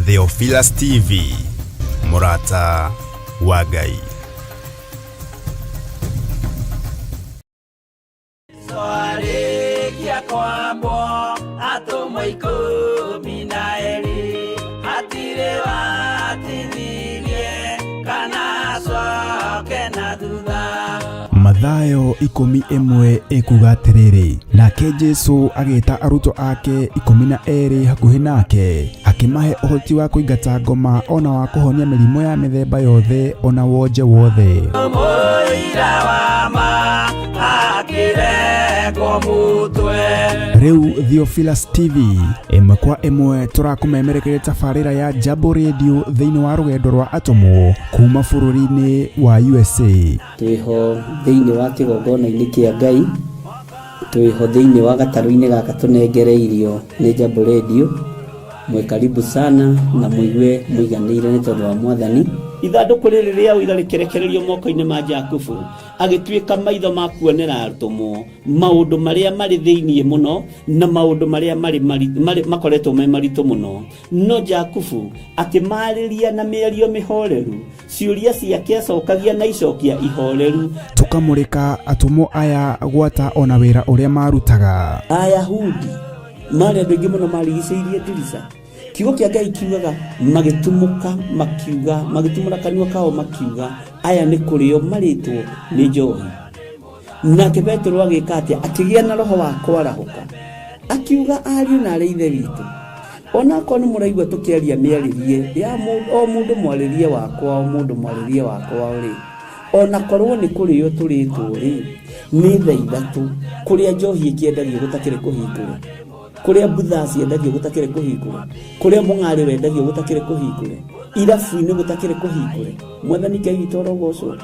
Theophilus TV, Murata wa Ngai. Mathayo 11 ekuga atiriri, nake Jesu agita aruto ake 12 hakuhi nake, akimahe uhoti wa kuingata ngoma ona wa kuhonia mirimo ya mithemba yothe ona wonje wothe. Riu Theophilus TV imwe kwa imwe turakumemerekeria tafarira ya Jambo Radio thiini wa rugendo rwa atomo kuma bururi-ini wa USA. Twiho thiini wa kigongona-ini kia Ngai, twiho thiini wa gataru-ini gaka tunengereirio ni Jambo Radio. Mwe karibu sana na muigue muiganire ni tondu wa Mwathani. Ithanduku riri ria uira rikerekererio moko-ini ma Jakubu, agituika maitho ma kuonera arutumo maundu maria mari thiini muno na maundu maria mari makoretwo me maritu muno. No Jakubu akimariria na mĩario mĩhoreru, ciuria ciake acokagia na icokia ihoreru. Tukamurika atumo aya gwata ona wira uria marutaga. Ayahudi mari andu aingi muno marigicĩirie ndirica. Kiugo kia Ngai kiugaga magitumuka makiuga, magitumura kanua kao makiuga aya ni kurio maritwo ni njohi. Nake Petro agika atia, akigia na roho wa kwarahuka, akiuga ariu na ithe witu, ona ko ni muraigwa tukiaria miaririe ya mundu mwaririe wakwa, o mundu mwaririe wakwa uri ona korwo ni kurio turitwo ri ni tha ithatu kuria njohi ikiendagio gutakire kuhingura, kuria butha ciendagio gutakire kuhingura, kuria mung'ari wendagio gutakire kuhingure, irabu-ini gutakire kuhingure. Mwathani Ngai witũ arogocwo.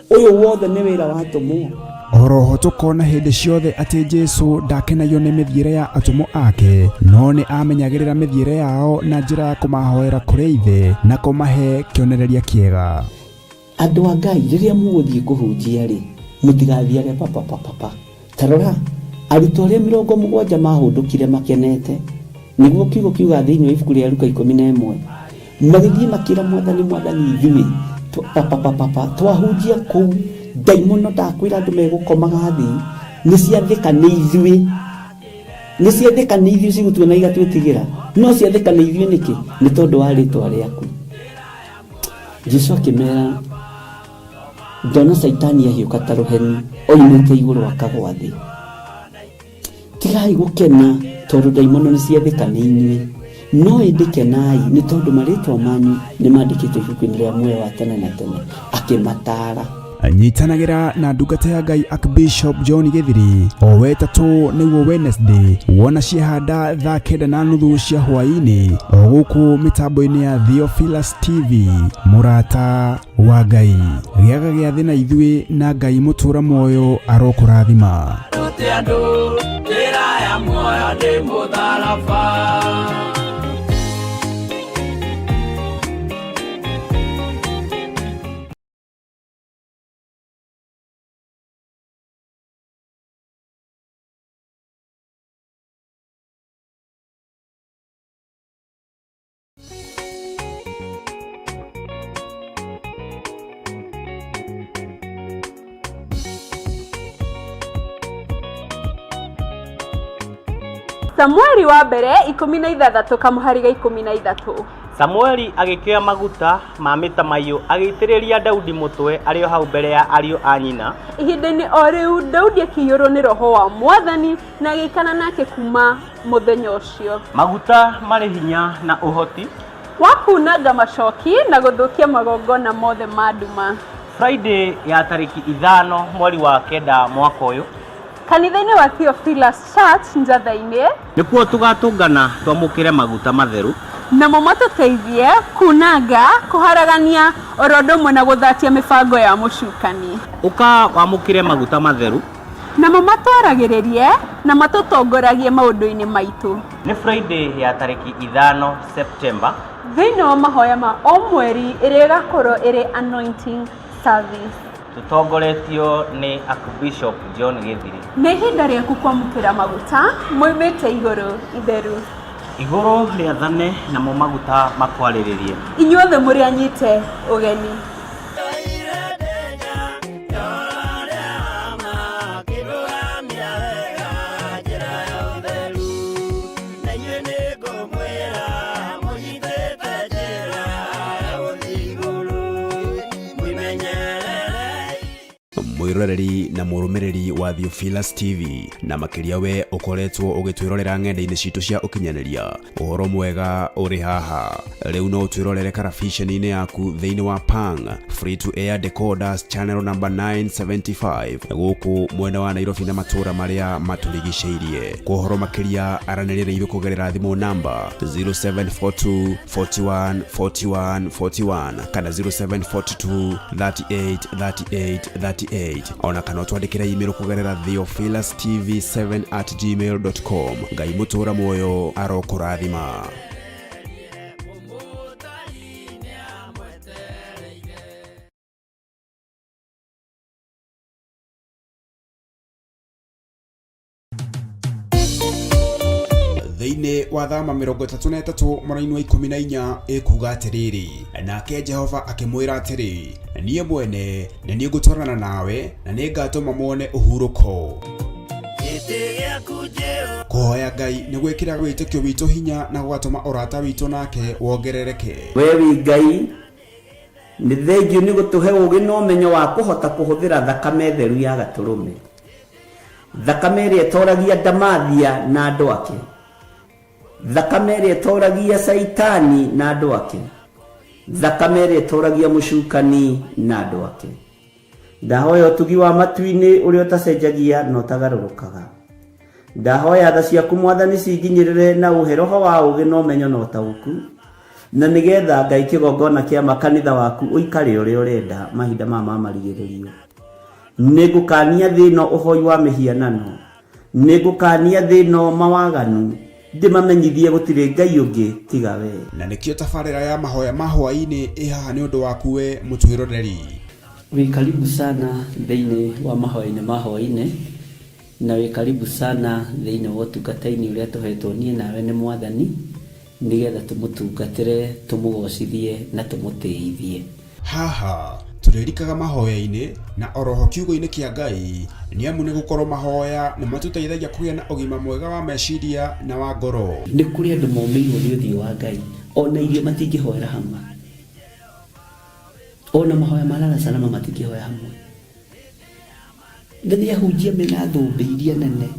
Uyu wothe ni wira wa atomo. Oroho tukona hindi ciothe ati Jesu ndakenagio ni mithiire ya atomo ake, no ni amenyagirira mithiire yao na njira ya kumahoera kuri ithe na kumahe kionereria kiega. Andu a Ngai riria muguthie kuhunjia ri, mutigathiage papa. Tarora arutwo aria 70 mahundukire makenete, niguo kiugo kiuga thiini wa ibuku ria Luka 11, magithie makira Mwathani ithuĩ papa twahunjia kuu ndaimono ndakwira andu megukomaga thi ni ciathika ni ithuĩ cigutuona igatwitigira, no ciathika ni ithuĩ niki? Ni tondu wa ritwa riaku. Jesu akimera, ndona Saitani ahiuka ta ruheni oimite iguru akagwa thi. Tigai gukena tondu ndaimono ni ciathika ni inyuĩ, no indikenai ni tondu maritwa manyu ni mandikitwo ibuku-ini ria muoyo wa tene na tene. Akimatara anyitanagira na ndungata ya Ngai Archbishop John Githiri o wetatu niguo Wednesday wona ciehanda thaa 9:30 cia hwaini o guku mitambo-ini ya Theophilus TV, Murata wa Ngai. Giaga gia thina ithuĩ na Ngai mutura moyo arokurathima. Samueli wa mbere 16 kamuhariga 13. Samueli agikea maguta ma mitamaiyũ agĩitĩrĩria Daudi mutwe arĩo hau mbere ya ariũ a nyina. Ihinda-inĩ o rĩu Daudi akĩiyũrwo nĩ roho wa Mwathani na agĩikana nake kuma mũthenya ũcio. Maguta marĩ hinya na ũhoti wa kunanga macoki na gũthũkia magongona mothe ma nduma. Friday ya tariki 5 mweri wa 9 mwaka ũyũ, kanitha-inĩ wa Theophilus Church Njatha-inĩ nĩkuo tugatũngana twamũkĩre maguta matheru namo matũteithie kunanga, kuharagania oro ũndũ ũmwe na gũthatia mĩbango ya mũcukani. Ũka wamũkĩre maguta matheru namo matwaragĩrĩrie na matũtongoragie maũndũ-inĩ maitũ. Nĩ Friday ya tariki 5 September, thĩinĩ wa mahoya ma o mweri ĩrĩa ĩgakorwo ĩrĩ anointing service. Tutongoretio ni Archbishop John Githiri. Nĩ ihinda rĩaku kwamũkĩra maguta moimĩte igũrũ itheru. iguru riathane namo maguta makwariririe inyuothe muri anyite ugeni mwiroreri na murumiriri wa Theophilus TV na makiria we ukoretwo ugitwirorera ng'enda-ini citu cia ukinyaniria uhoro mwega uri haha riu no twirorere karabiceni-ini yaku thiini wa Pang free to air decoders channel number 975 guku mwena wa Nairobi na matura maria maturigiceirie kuhoro makiria aranirire ithu kugerera thimu namba 0742 41 41 41 kana 0742 38 38 38 ona kana twandikira email kugerera theophilustv7@gmail.com ngai mutura moyo arokurathima. Thiini wa thama 33 mweri wa 14 ikuga atiriri nake Jehova akimwira atiri niye mwene na niye gutwarana nawe na niye ngatuma muone uhuruko kuhoya Ngai ni gwikira witikio witu hinya na gwatuma urata witu nake wongerereke. Wewe Ngai ni thengiu ni gutuhe ugi no menyo wa kuhota kuhuthira thakame theru ya gaturume, thakame iri etoragia Damathia na andu ake, thakame iri etoragia Saitani na andu ake, thakame iri etoragia mucukani na andu ake. Ndahoya utugi wa matu-ini uria utacenjagia no tagarurukaga. Ndahoya tha ciaku Mwathani cinginyirire na uheroho wa ugi no menyo no tauku, na nigetha Ngai kigongona kia makanitha waku uikare uria urenda mahinda mama marigiririo. Nigukania thino uhoi wa mihianano, nigukania thino mawaganu, ndimamenyithie gutire Ngai ungi tiga we. Na nikio tafarira ya mahoya mahwa-ini ihaha ni undu waku we mutwiroreri. We karibu sana thiini wa mahoya-ini mahwa-ini, na we karibu sana thiini wa utungata-ini uria tuhetwo nie nawe ni Mwathani nigetha tumutungatire, tumugocithie na tumutiithie. Haha turirikaga mahoya-ini na oroho kiugo-ini kia Ngai ni amu ni gukorwo mahoya ni matuteithagia kugia na ugima mwega wa meciria na wa ngoro. Ni kuri andu momeirwo ni uthio wa Ngai ona irio matingihoera hamwe, ona mahoya malala salama matingihoera hamwe. Ndani ahunjia mena thumbi iria nene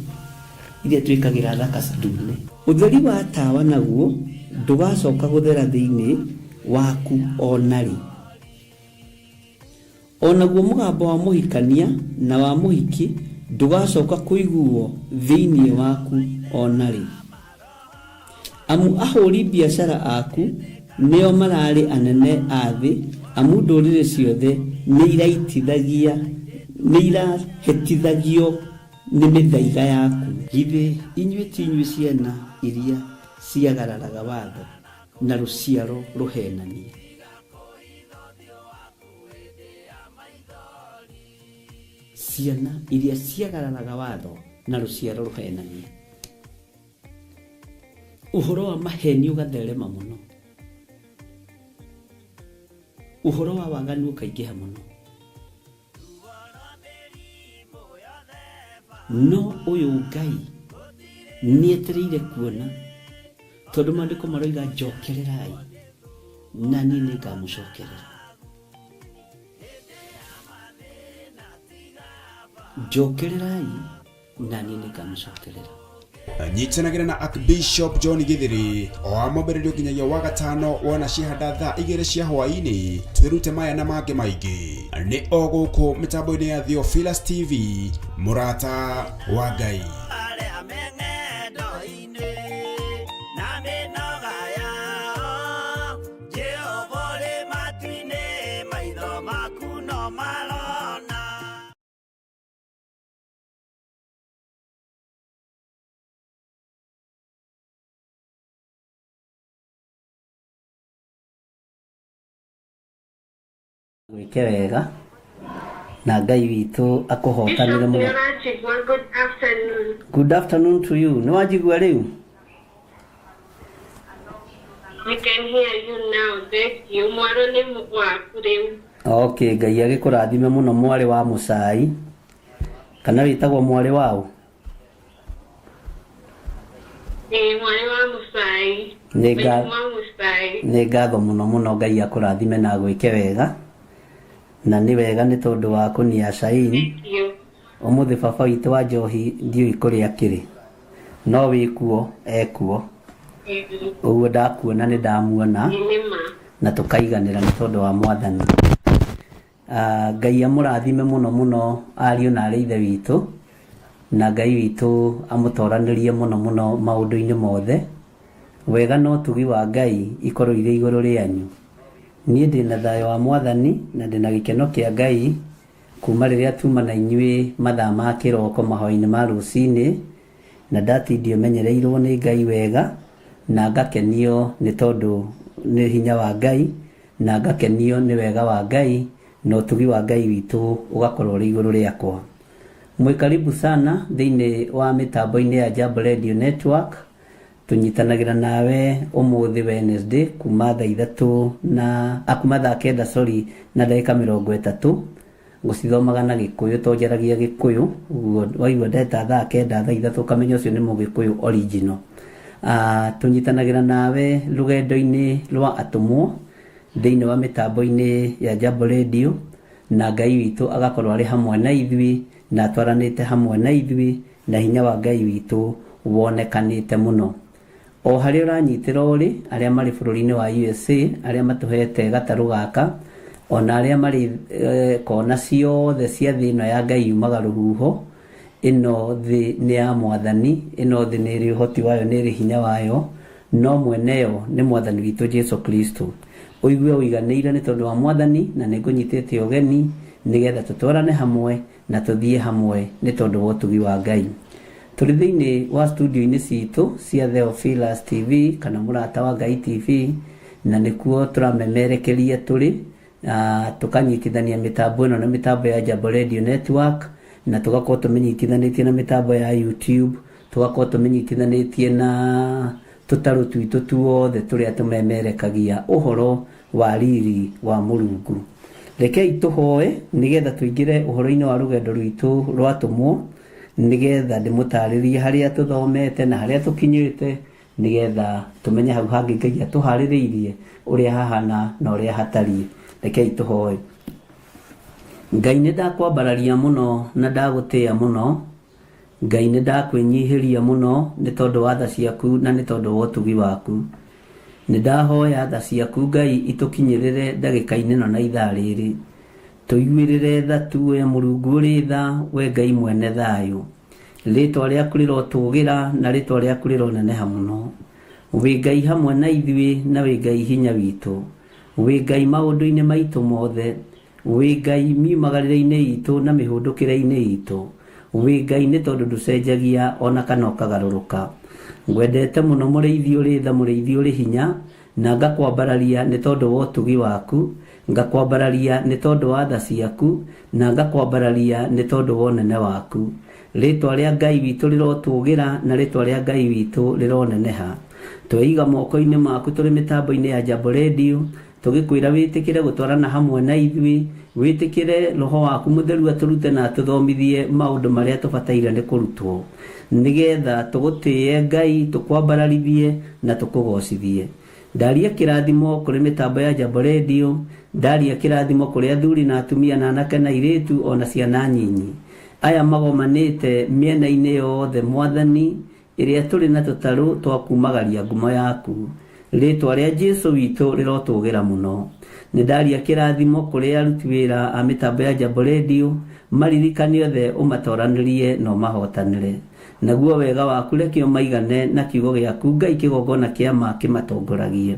iria twikagira thaka ndune. Utheri wa tawa naguo ndugacoka guthera thiini waku onari. Onaguo mugambo wa muhikania na wa muhiki ndugacoka kuiguo thiini waku onari. Amu ahuri biashara aku nio marari anene athi, amu ndurire ciothe ni iraitithagia ni irahetithagio ni mithaiga yaku. Githe inyue tinyue ciana iria ciagararaga watho na ruciaro ruhenanie. Ciana iria ciagararaga watho na ruciaro ruhenanie. Uhoro wa maheni ugatherema muno, uhoro wa waganu ukaingiha muno. No uyu Ngai nietereire kuona tondu mandiko maroiga njokererai na ni ngamucokerera. Njokererai na ni ngamucokerera. Nyitanagira na Archbishop John Githiri o amambĩrĩrio nginyagia wa gatano wona cihanda thaa 2 cia hwaĩ-inĩ twirute maya na mangĩ maingĩ nĩ o gũkũ mĩtambo-inĩ ya Theophilus TV mũrata wa Ngai. Gwike wega na Ngai witu akuhotanire muno. Good afternoon to you. Ni wajigua riu? We can hear you now. Thank you. Mwaro ni mwaku riu. Okay, Ngai agikurathime muno mwari wa Mucai. Kana witagwo mwari wao? Mwari wa Mucai. Nĩ ngatho muno Ngai akurathime na gwĩke wega. Na nĩ wega nĩ tondũ wa kũnia Shaini. Ũmũthĩ baba witũ wa njohi ndiũĩ kũrĩa kĩrĩ. No wĩkuo ekuo. Ũguo ndakuona nĩ ndamuona. Na tũkaiganĩra nĩ tondũ wa Mwathani. Ngai amũrathime muno ariũ na arĩ ithe witũ. Na Ngai witũ amũtoranĩrie muno maũndũ-inĩ mothe. Wega no tugi wa Ngai ikorwo irĩ igũrũ rĩanyu. Niĩ ndĩna thayũ wa Mwathani na ndĩna gĩkeno kĩa Ngai kuma rĩrĩa tuma na inyuĩ mathaa ma kĩroko mahoya-inĩ ma rũcinĩ, na ndatindio menyereirwo nĩ Ngai wega, na ngakenio nĩ tondũ nĩ hinya wa Ngai, na ngakenio nĩ wega wa Ngai, na ũtugi wa Ngai witũ ũgakorwo ũrĩ igũrũ rĩakwa. Mwĩ karibu sana thĩinĩ wa mĩtambo-inĩ ya Jambo Radio Network. Tunyitanagĩra nawe ũmũthĩ Wednesday kuma thaa 3 na kuma thaa 9 na ndagĩka 30 gũcithomaga na Gĩkũyũ, tonjaragia Gĩkũyũ. Waigua ndeta thaa 9 thaa 3 kamenya ũcio nĩ Mũgĩkũyũ original. Tunyitanagĩra nawe rũgendo-inĩ rwa atũmwo thĩinĩ wa mĩtambo-inĩ ya Jambo Radio, na Ngai witũ agakorwo arĩ hamwe na ithuĩ na twaranĩte hamwe na ithuĩ, na hinya wa Ngai witũ wonekanĩte muno. O harĩa ũranyitĩra ũrĩ, arĩa marĩ bũrũri-inĩ wa USA, arĩa matũhete gatarũ gaka, ona arĩa marĩ kona ciothe cia thĩ ĩno ya Ngai yumaga rũhuho. Ĩno thĩ nĩ ya Mwathani, ĩno thĩ nĩ ĩrĩ ũhoti wayo, nĩ ĩrĩ hinya wayo, no mweneyo nĩ Mwathani witũ Jesu Kristo. Ũigue ũiganĩire nĩ tondũ wa Mwathani, na nĩ ngũnyitĩte ũgeni nĩgetha tũtwarane hamwe na tũthiĩ hamwe nĩ tondũ wa ũtugi wa Ngai. Tũrĩ thĩinĩ wa studio-inĩ citũ cia Theophilus TV kana Mũrata wa Ngai TV, na nĩkuo tũramemerekeria tũrĩ, tũkanyitithania mĩtambo ĩno na mĩtambo ya Jambo Radio Network, na tũgakorwo tũmĩnyitithanĩtie na mĩtambo ya YouTube, tũgakorwo tũmĩnyitithanĩtie na tũtarũ twitũ tuothe tũrĩa tũmemerekagia ũhoro wa riri wa Mũrungu. Rekei tũhoe nĩgetha tũingĩre ũhoro-inĩ wa rũgendo rwitũ rwatũmwo, nĩgetha ndĩmũtarĩrie harĩa tũthomete na harĩa tũkinyĩte, nĩgetha tũmenye hau hangĩ Ngai atũharĩrĩirie ũrĩa hahana na ũrĩa hatariĩ. Rekei tũhoe. Ngai nĩ ndakwambararia mũno na ndagũtĩĩa mũno. Ngai nĩ ndakwĩnyihĩria mũno nĩ tondũ wa tha ciaku na nĩ tondũ wa ũtugi waku. Nĩ ndahoya tha ciaku Ngai itũkinyĩrĩre ndagĩka-inĩ ĩno na ithaa rĩrĩ. Tũiguĩrĩre tha tu we Mũrungu ũrĩ tha, we Ngai mwene thayũ. Rĩĩtwa rĩaku rĩrotũgĩra na rĩĩtwa rĩaku rĩroneneha mũno. Wĩ Ngai hamwe na ithuĩ na wĩ Ngai hinya witũ. Wĩ Ngai maũndũ-inĩ maitũ mothe. Wĩ Ngai miumagarĩre-inĩ itũ na mĩhũndũkĩre-inĩ itũ. Wĩ Ngai nĩ tondũ ndũcenjagia ona kana ũkagarũrũka. Ngwendete mũno mũrĩithi ũrĩ tha, mũrĩithi ũrĩ hinya, na ngakwambararia nĩ tondũ wa ũtugi waku, ngakwambararia nĩ tondũ wa tha ciaku, na ngakwambararia nĩ tondũ wa ũnene waku. Rĩĩtwa rĩa Ngai witũ rĩrotũgĩra na rĩĩtwa rĩa Ngai witũ rĩroneneha. Tweiga moko-inĩ maku tũrĩ mĩtambo-inĩ ya Jambo Radio, tũgĩkwĩra wĩtĩkĩre gũtwarana hamwe na ithuĩ, wĩtĩkĩre Roho waku Mũtheru atũrute na atũthomithie maũndũ marĩa tũbataire nĩ kũrutwo, nĩgetha tũgũtĩe Ngai, tũkwambararithie na tũkũgocithie. Ndaria kĩrathimo kũrĩ mĩtambo ya Jambo Radio, ndaria kĩrathimo kũrĩ athuri na atumia na anake na airĩtu ona ciana nyinyi. Aya magomanĩte mĩena-inĩ yothe Mwathani, ĩrĩa tũrĩ na tũtarũ twa kumagaria ngumo yaku. Rĩĩtwa rĩa Jesu witũ rĩrotũgĩra mũno. Nĩ ndaria kĩrathimo kũrĩ aruti wĩra a mĩtambo ya Jambo Radio, maririkane othe ũmatoranĩrie na ũmahotanĩre. Naguo wega waku reke ũmaigane na kiugo gĩaku Ngai kĩgongona kĩa ma kĩmatongoragie.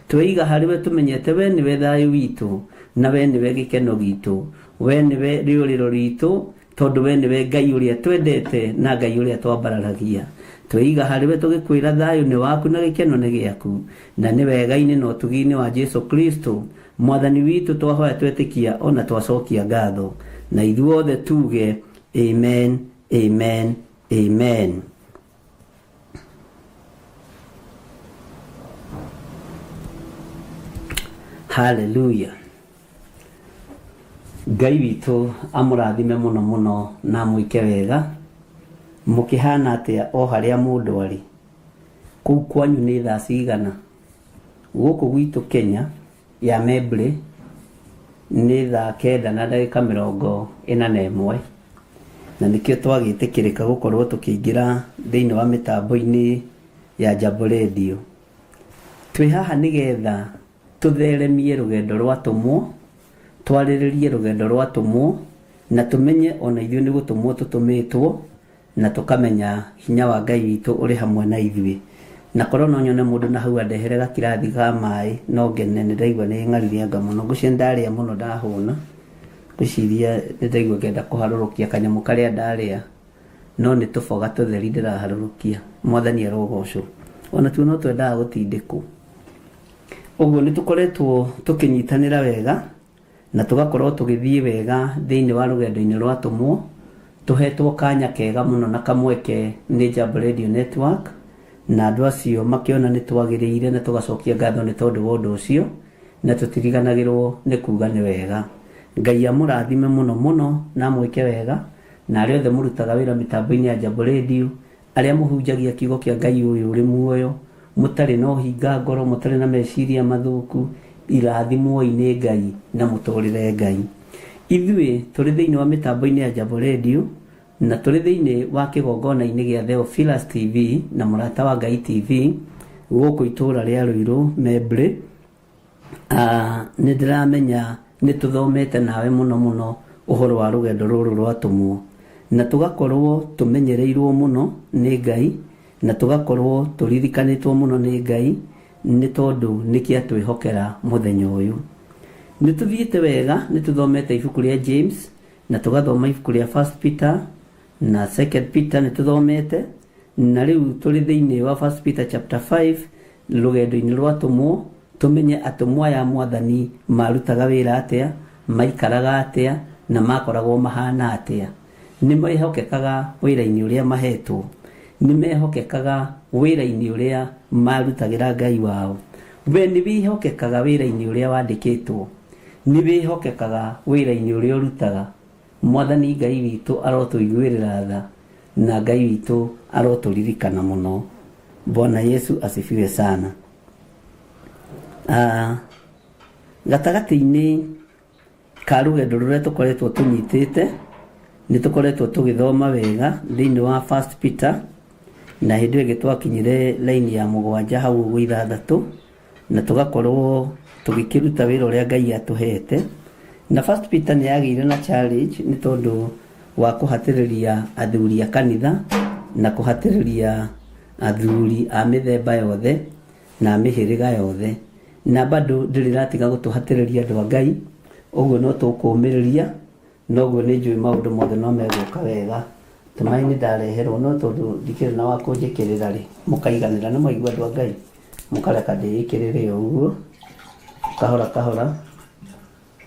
Tweiga harĩwe tũmenyete we nĩwe thayũ witũ, na we nĩwe gĩkeno gitũ, we nĩwe rĩũrĩro ritũ, tondũ we nĩwe Ngai ũrĩa twendete na Ngai ũrĩa twambararagia. Tweiga harĩwe tũgĩkwĩra thayũ nĩ waku na gĩkeno nĩ gĩaku, na nĩ wega-inĩ na ũtugi-inĩ wa Jesu Kristo Mwathani witũ twahoya twetĩkia ona twacokia ngatho, na ithuothe tuge amen, amen, amen. Haleluya. Ngai witũ amũrathime mũno mũno na mwĩke wega mũkĩhana atĩa o harĩa mũndũ arĩ. Kũu kwanyu nĩ thaa cigana? Gũkũ gwitũ Kenya ya Mebre nĩ thaa 9:41 na nĩkĩo twagĩtĩkĩrĩka gũkorwo tũkĩingĩra thĩinĩ wa mĩtambo-inĩ ya Jambo Radio. Twĩ haha nĩgetha tũtheremie rũgendo rwa tũmwo, twarĩrĩrie rũgendo rwa tũmwo, na tũmenye ona ithuĩ nĩ gũtũmwo tũtũmĩtwo, na tũkamenya hinya wa Ngai witũ ũrĩ hamwe na ithuĩ. Na korwo no nyone mũndũ na hau andehere gakirathi ga maĩ no ngene, nĩ ndaigua nĩ ng'aririe anga mũno, ngũcio ndarĩa mũno ndahũna, ngwĩciria nĩ ndaigua ngenda kũharũrũkia kanyamũ karĩa ndarĩa, no nĩ tũboga tũtheri ndĩraharũrũkia. Mwathani arogocwo. Ona tuo no twendaga gũtindĩkwo. Ũguo nĩ tũkoretwo tũkĩnyitanĩra wega na tũgakorwo tũgĩthiĩ wega thĩinĩ wa rũgendo-inĩ rwa tũmwo, tũhetwo kanya kega mũno na kamweke nĩ Jambo Radio Network, na andũ acio makĩona nĩ twagĩrĩire na tũgacokia ngatho nĩ tondũ wa ũndũ ũcio, na tũtiriganagĩrwo nĩ kuga nĩ wega. Ngai amũrathime mũno mũno na mwĩke wega, na arĩa othe mũrutaga wĩra mĩtambo-inĩ ya Jambo Radio, arĩa mũhunjagia kiugo kĩa Ngai ũyũ ũrĩ muoyo, mũtarĩ na ũhinga ngoro, mũtarĩ na meciria mathũku, irathimwo-i nĩ Ngai na mũtũrĩre Ngai. Ithuĩ tũrĩ thĩinĩ wa mĩtambo-inĩ ya Jambo Radio, na tũrĩ thĩinĩ wa kĩgongona-inĩ gĩa Theophilus TV na Mũrata wa Ngai TV gũkũ itũũra rĩa Ruiru Mebre. Nĩ ndĩramenya nĩ tũthomete nawe mũno mũno ũhoro wa rũgendo rũrũ rwa tũmwo, na tũgakorwo tũmenyereirwo mũno nĩ Ngai, na tũgakorwo tũririkanĩtwo mũno nĩ Ngai, nĩ tondũ nĩkĩ atwĩhokera mũthenya ũyũ. Nĩ tũthiĩte wega, nĩ tũthomete ibuku rĩa James na tũgathoma ibuku rĩa 1 Peter na 2 Peter nĩ tũthomete, na rĩu tũrĩ thĩinĩ wa 1 Peter chapter 5 rũgendo-inĩ rwa tũmwo, tũmenye atũmwo aya Mwathani marutaga wĩra atĩa, maikaraga atĩa na makoragwo mahana atĩa. Nĩ mehokekaga wĩra-inĩ ũrĩa mahetwo, nĩ mehokekaga wĩra-inĩ ũrĩa marutagĩra Ngai wao, we nĩ wĩhokekaga wĩra-inĩ ũrĩa wandĩkĩtwo, nĩ wĩhokekaga wĩra-inĩ ũrĩa ũrutaga. Mwathani Ngai witũ arotũiguĩrĩra tha na Ngai witũ arotũririkana mũno. Bwana Yesu asifiwe sana. Gatagatĩ-inĩ ka rũgendo rũrĩa tũkoretwo tũnyitĩte, nĩ tũkoretwo tũgĩthoma wega thĩinĩ wa 1 Peter, na hĩndĩ ĩngĩ twakinyire laini ya 7 hau ũguo 6, na tũgakorwo tũgĩkĩruta wĩra ũrĩa Ngai atũhete. Na 1 Peter nĩ yagĩire na challenge nĩ tondũ wa kũhatĩrĩria athuri a kanitha na kũhatĩrĩria athuri a mĩthemba yothe na mĩhĩrĩga yothe, na bado ndĩrĩratiga gũtũhatĩrĩria andũ a Ngai. Ũguo no tũkũmĩrĩria, noguo nĩ njũĩ maũndũ mothe no megũka wega. Tũmaĩ nĩ ndareherwo no tondũ ndikĩrĩ na wa kũnjĩkĩrĩra rĩ, mũkaiganĩra nĩ mwaigua andũ a Ngai, mũkareka ndĩĩkĩrĩre ũguo kahora kahora.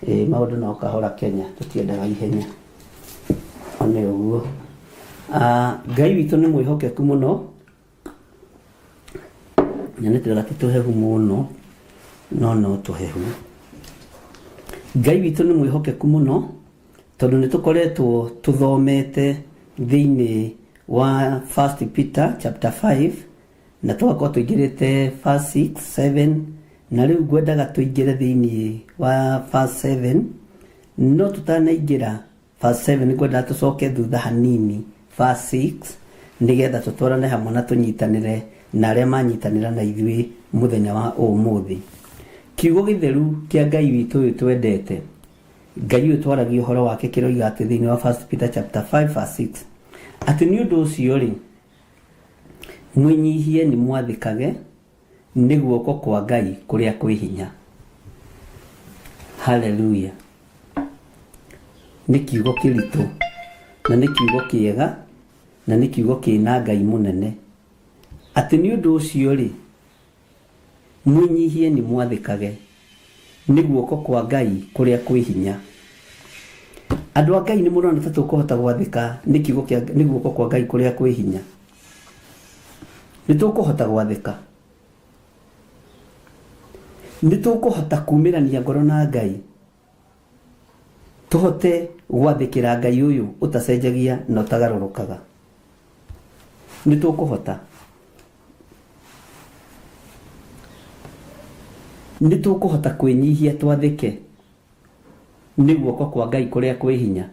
Maũndũ no kahora Kenya, tũtiendaga ihenya. One ũguo. Ngai witũ nĩ mwĩhokeku mũno, na nĩ tũrega ti tũhehu mũno, no tũhehu. Ngai witũ nĩ mwĩhokeku mũno tondũ nĩ tũkoretwo tũthomete thĩinĩ wa 1 Peter chapter 5, na tũgakorwo tũingĩrĩte verse 6, 7, na rĩu ngwendaga tũingĩre thĩinĩ wa verse 7, no tũtanaingĩra verse 7 ngwendaga tũcoke thutha hanini verse 6 nĩgetha tũtwarane hamwe na tũnyitanĩre na arĩa manyitanĩra na ithuĩ mũthenya wa ũmũthĩ. Kiugo gĩtheru kĩa Ngai witũ ũyũ twendete, Ngai ũyũ twaragia ũhoro wake kĩroiga atĩ thĩinĩ wa 1 Peter chapter 5 verse 6 atĩ nĩ ũndũ ũcio rĩ, mwĩnyihie nĩ mwathĩkage nĩ guoko kwa Ngai kũrĩa kwĩ hinya. Haleluya. Nĩ kiugo kĩritũ na nĩ kiugo kĩega na nĩ kiugo kĩna Ngai mũnene, atĩ nĩ ũndũ ũcio rĩ, mwĩnyihie nĩ mwathĩkage nĩ guoko kwa Ngai kũrĩa kwĩ hinya. Andũ a Ngai nĩ mũrona ta tũkũhota gwathĩka nĩ guoko kwa Ngai kũrĩa kwĩ hinya? Nĩ tũkũhota gwathĩka? nitukuhota kumirania ngoro na Ngai tuhote gwathikira Ngai uyu utacenjagia na utagarurukaga. Nitukuhota kwinyihia twathike ni guoko kwa Ngai kuria kwi hinya.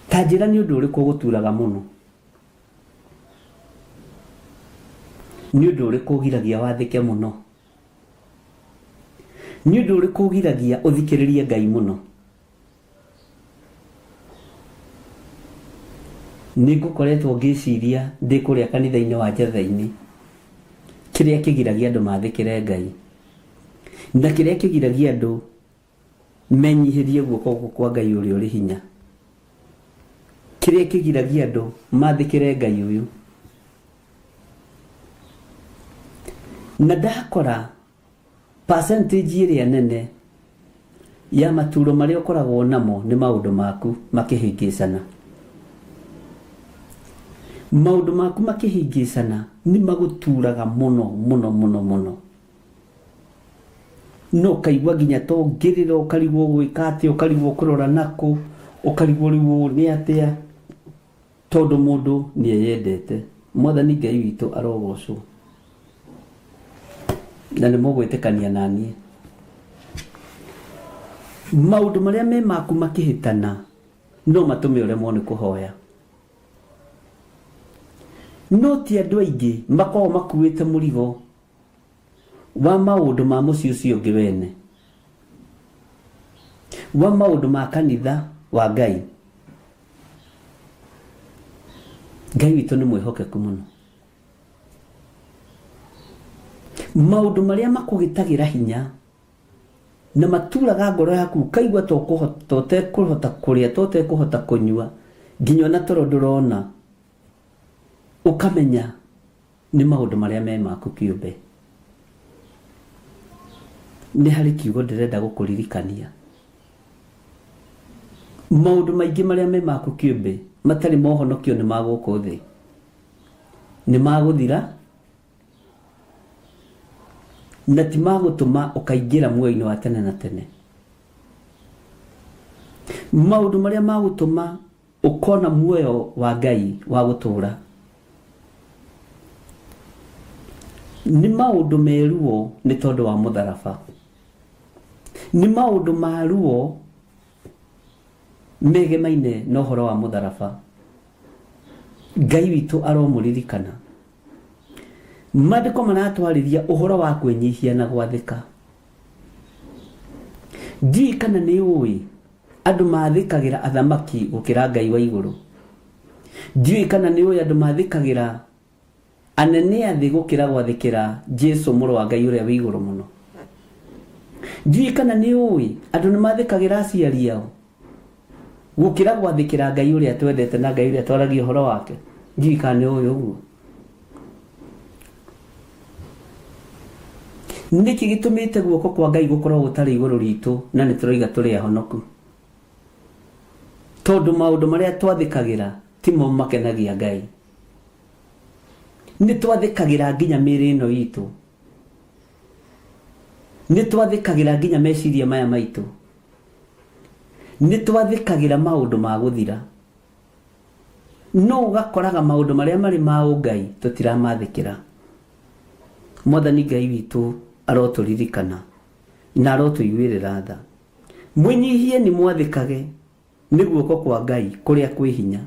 Ta njira ni undu uriku guturaga muno, ni undu uriku ugiragia wathike muno, ni undu uriku ugiragia uthikiririe Ngai muno. Nigukoretwo ngiciria ndi kuria kanitha-ini wa Njatha-ini kiria kigiragia andu mathikire Ngai, na kiria kigiragia andu menyihirie guoko kwa Ngai uria uri hinya, kiria kigiragia andu mathikire Ngai uyu. Na ndakora percentage iria nene ya maturo maria ukoragwo namo ni maundu maku makihingicana. Maundu maku makihingicana ni maguturaga muno muno muno muno. No kaigwa ginya to ngiriro ukarigwo gwika ati, ukarigwo kurora nako, ukarigwo riwo ni atia, tondu mundu ni eyendete. Mwathani Ngai witu arogocwo. Na ni mugwitikania nani. Maundu maria me maku makihitana no matume uremwo ni kuhoya. No ti andu aingi makorwo makuite murigo wa maundu ma mucii ucio ungi wene, wa maundu ma kanitha wa Ngai. Ngai witu ni mwihokeku muno. Maundu maria makugitagira hinya na maturaga ngoro yaku, kaigwa tote kuhota kuria, tote kuhota kunyua, nginya na toro ndurona, ukamenya ni maundu maria me maku kiumbe. Ni hari kiugo ndirenda gukuririkania. Maundu maingi maria me maku kiumbe matari mohonokio ni maguku thi, ni maguthira, na ti magutuma ukaingira muoyo-ini wa tene na tene. Maundu maria magutuma ukona muoyo wa Ngai wa gutura ni maundu meruo ni tondu wa mutharaba, ni maundu maruo megemaine no horo wa mutharaba. Ngai witu aromuririkana. Maandiko maratwarithia uhoro wa kwenyihia na gwathika. Ndi kana ni uwi andu mathikagira athamaki gukira Ngai wa iguru. Ndi kana ni uwi andu mathikagira anene athi gukira gwathikira Jesu muru wa Ngai uria wa iguru muno. Ndi kana ni uwi andu ni mathikagira aciari ao gukira gwathikira Ngai uria twendete na Ngai uria twaragia uhoro wake. Ndi kana ni uwi uguo. Niki gitumite guoko kwa Ngai gukorwo gutari iguru ritu na ni turoiga turi ahonoku, tondu maundu maria twathikagira timo makenagia Ngai. Ni twathikagira nginya miri ino itu, ni twathikagira nginya meciria maya maitu, ni twathikagira maundu ma guthira. No ugakoraga maundu maria mari ma Ngai tutiramathikira. Mwathani Ngai witu aroturirikana na arotuiguirira tha. Mwinyihie ni mwathikage ni guoko kwa Ngai kuria kwi hinya.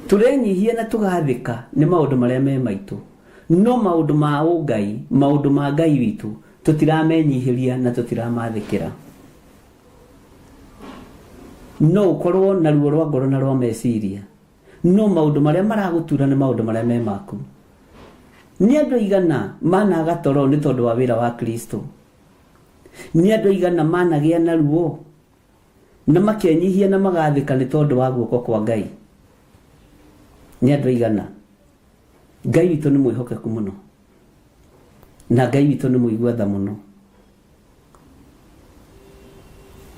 Turenyihie na tugathika ni maundu maria me maitu, no maundu ma Ngai, maundu ma Ngai witu tutiramenyihiria na tutiramathikira. No ukorwo na ruo rwa ngoro na rwa meciria, no maundu maria maragutura ni maundu maria me maku. Ni andu igana managa toro ni tondu wa wira wa Kristo. Ni andu igana managia na ruo na makenyihia na magathika ni tondu wa guoko kwa Ngai. Ni andu igana. Ngai witu ni mwihokeku muno, na Ngai witu ni muigua tha muno.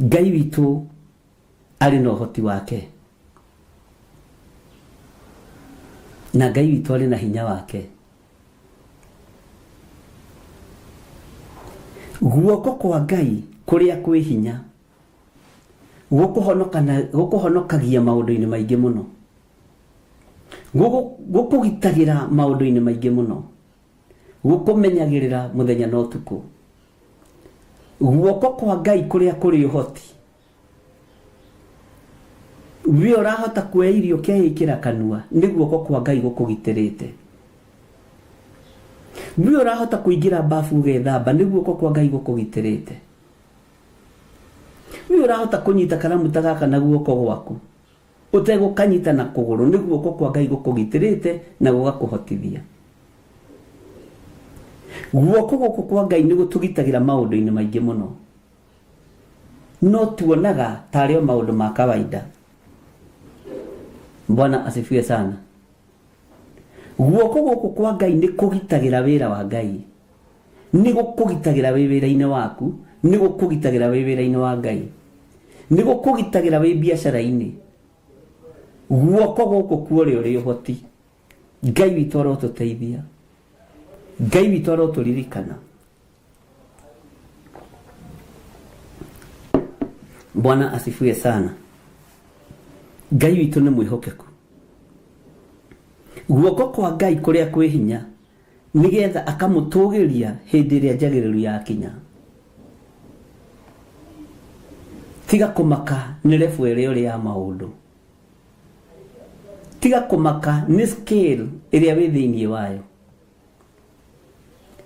Ngai witu ari no hoti wake, na Ngai witu ari na hinya wake. guoko kwa Ngai kuria kwi hinya gukuhonokagia maundu-ini maingi muno, gukugitagira maundu-ini maingi muno, gukumenyagirira muthenya na utuku. Guoko kwa Ngai kuria kuri uhoti, we urahota kuoya irio kehikira kanua, ni guoko kwa Ngai gukugitirite. We urahota kuingira bafu ugethamba, ni guoko kwa Ngai gukugitirite. We urahota kunyita karamu ta gaka na guoko gwaku utegukanyita na kuguru, ni guoko kwa Ngai gukugitirite na gugakuhotithia. Guoko guku kwa Ngai ni gutugitagira maundu-ini maingi muno, no tuonaga tario maundu ma kawaida. Bwana asifiwe sana. Guoko guku kwa Ngai ni kugitagira wira wa Ngai, ni gukugitagira wira-ini waku, ni gukugitagira wira-ini wa Ngai, ni gukugitagira wi biacara-ini. Guoko guku kuori uri uhoti. Ngai witu arotuteithia, Ngai witu aroturirikana. Bwana asifiwe sana. Ngai witu ni mwihokeku. Guoko kwa Ngai kuria kwi hinya nigetha akamutugiria hindi iria njagiriru yakinya. Tiga kumaka ni refu iria uri ya maundu, tiga kumaka ni scale iria wi thiini wayo.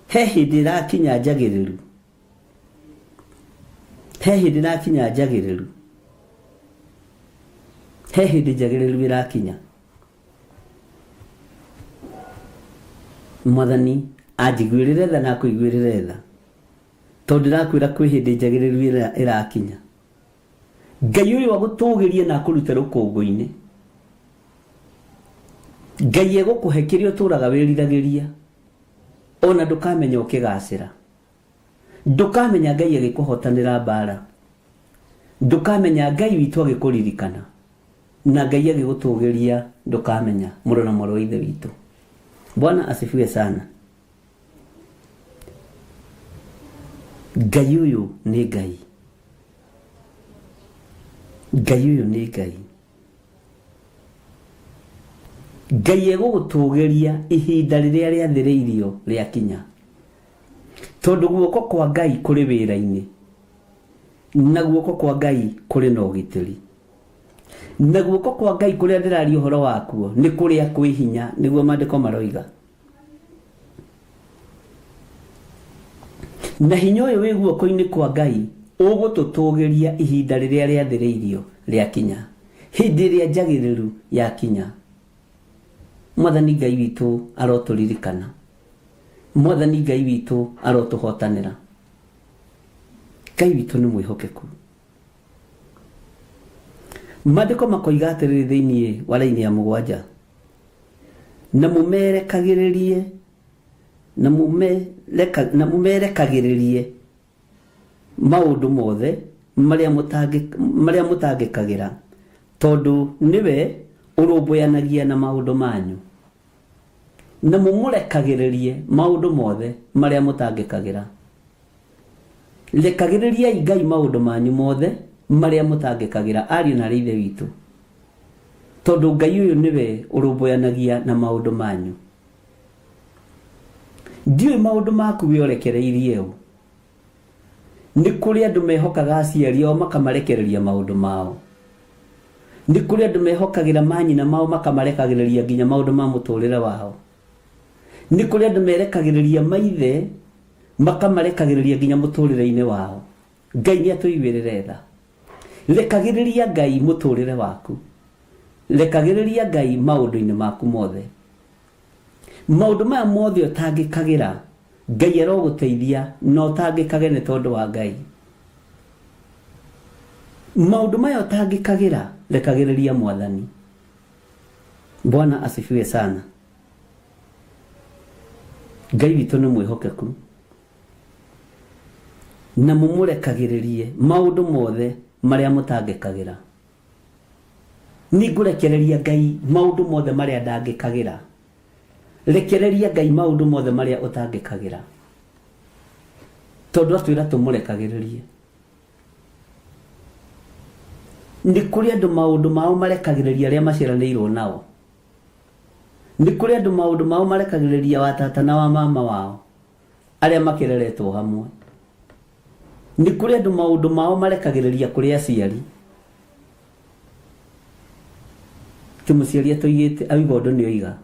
He hindi irakinya njagiriru, he hindi irakinya njagiriru, he hindi njagiriru irakinya. Mwathani anjiguirire tha na kuiguirire tha, tondu ndirakwira kwi hindi njagiriru irakinya. Ngai uyu agutugirie na kurute rukungu-ini. Ngai egukuhe kiria uturaga wiriragiria, ona ndukamenya ukigacira, ndukamenya Ngai agikuhotanira mbara, ndukamenya Ngai witu agikuririkana, na Ngai agigutugiria ndukamenya. Muro na muro ithe witu. Bwana asifiwe sana. Ngai uyu ni Ngai, Ngai uyu ni Ngai. Ngai egugutugiria ihinda riria riathiriirio riakinya, tondu guoko kwa Ngai kuri wira-ini, na guoko kwa Ngai kuri na ugitiri, na guoko kwa Ngai kuria ndiraria uhoro wakuo ni kuria kwi hinya, niguo maandiko maroiga. Na hinya uyu wi guoko-ini kwa Ngai ugututugiria ihinda riria riathiriirio riakinya, hindi iria njagiriru yakinya. Mwathani Ngai witu aroturirikana, Mwathani Ngai witu arotuhotanira. Ngai witu ni mwihokeku. Maandiko makoiga atiriri thiini wa raini ya 7, na mumerekagiririe maundu mothe maria mutangikagira, tondu niwe urumbuanagia na maundu manyu, na mumurekagiririe maundu mothe maria mutangikagira. Rekagiriria Ngai maundu manyu mothe maria mutangikagira, ariu na ithe witu, tondu Ngai uyu niwe urumbuanagia na maundu manyu. Ndiwe maundu maku wiorekereirie u, ni kuri andu mehokaga aciari ao makamarekereria maundu mao, ni kuri andu mehokagira manyina mao makamarekagiriria nginya maundu ma muturire wao, ni kuri andu merekagiriria maithe makamarekagiriria nginya muturire-ini wao. Ngai ni atuiguirire tha. Rekagiriria Ngai muturire waku, rekagiriria Ngai maundu-ini maku mothe. Maundu maya mothe utangikagira, Ngai aroguteithia no utangikage ni tondu wa Ngai. Maundu maya utangikagira, rekagiriria Mwathani. Bwana asifiwe sana. Ngai witu ni mwihokeku, na mumurekagiririe maundu mothe maria mutangikagira. Ni ngurekereria Ngai maundu mothe maria ndangikagira. Rekereria Ngai maundu mothe maria utangikagira. tondu atwira tumurekagiririe. Ni kuri andu maundu mao marekagiriria aria maciaranĩirwo nao. Ni kuri andu maundu mao marekagiriria wa tata na wa mama wao aria makireretwo hamwe. Ni kuri andu maundu mao marekagiriria kuri aciari. Tumuciari atoigite awiga undu ni oiga.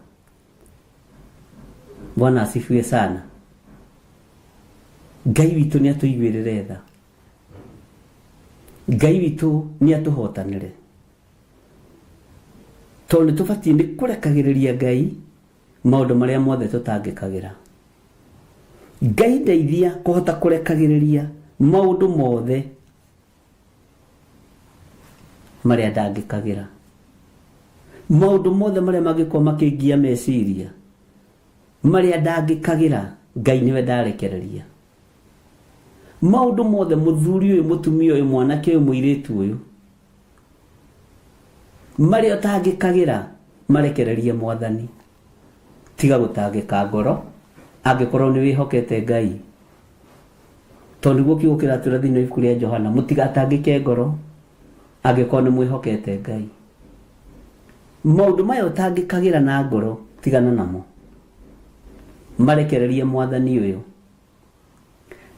Bwana asifiwe sana. Ngai witu ni atuigwirire tha. Ngai witu ni atuhotanire. Tondu tubati ni kurekagiriria Ngai maundu maria mothe tutangikagira. Ngai ndeithia kuhota kurekagiriria maundu mothe maria ndangikagira. Maundu mothe maria magikwa makingia meciria maria ndangikagira, Ngai niwe ndarekereria. Maundu mothe muthuri uyu mutumia uyu mwanake uyu muiritu uyu maria utangikagira, marekererie Mwathani. Tiga gutangika ngoro angikorwo ni wihokete Ngai. Tondu guo kiugo kiratwira thiini ibuku ria Johana, mutigatangike ngoro angikorwo ni mwihokete Ngai. Maundu maya utangikagira na ngoro, tigana namo. Marekererie Mwathani uyu.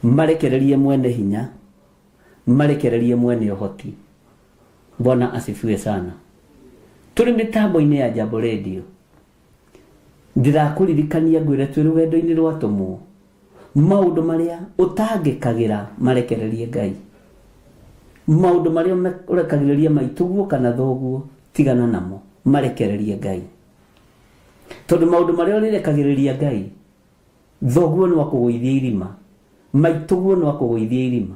Marekererie mwene hinya. Marekererie mwene uhoti. Bwana asifiwe sana. Turi mitambo-ini ya Jambo Radio. Ndirakuririkania ngwire twi rugendo-ini rwa tumu. Maundu maria utangikagira, marekererie Ngai. Maundu maria urekagiriria maituguo kana thoguo, tigana namo. Marekererie Ngai. Tondu maundu maria urekagiriria Ngai, thoguo ni wakugwithia irima, maituguo ni wakugwithia irima.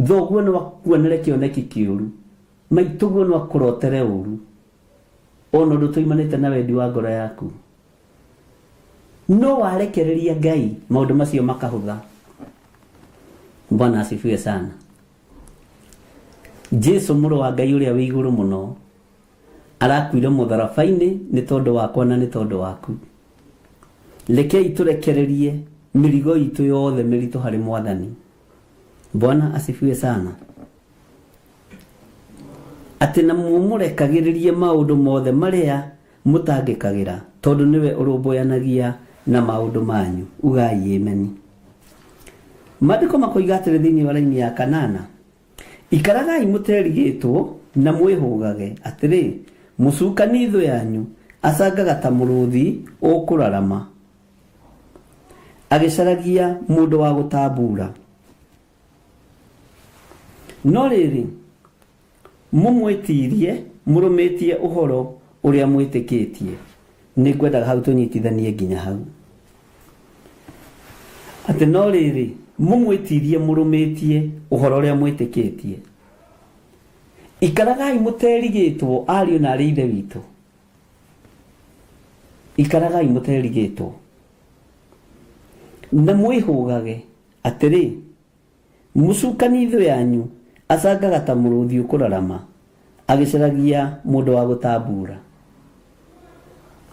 Thoguo ni wakuonere kioneki kiuru, maituguo ni wakurotere uru. Ono ndutuimanite na wendi wa ngoro yaku. No warekereria Ngai, maundu macio makahutha. Bwana asifiwe sana. Jesu muru wa Ngai uria wi iguru muno arakwire mutharabaini ni tondu wakwa na ni tondu waku. Rekei turekererie mirigo itu yothe miritu hari Mwathani. Bwana asifiwe sana. Ati na mumurekagiririe maundu mothe maria mutangikagira, tondu niwe urumboyanagia na maundu manyu. Ugai ameni. Maandiko makoiga atiri thiini wa laini ya 8, ikaragai muterigitwo na mwihugage atiri mucukani ithu yanyu acangaga ta muruthi ukurarama agicaragia mundu wa gutambura. No riri mumwitirie murumitie uhoro uria mwitikitie. Ni ngwenda hau tunyitithanie nginya hau. Ati no riri mumwitirie murumitie uhoro uria mwitikitie. Ikaragai muterigitwo ariu na ariithe witu. Ikaragai muterigitwo na mwihugage atiri mucukani ithu yanyu acangaga ta muruthi ukurarama agicaragia mundu wa gutambura.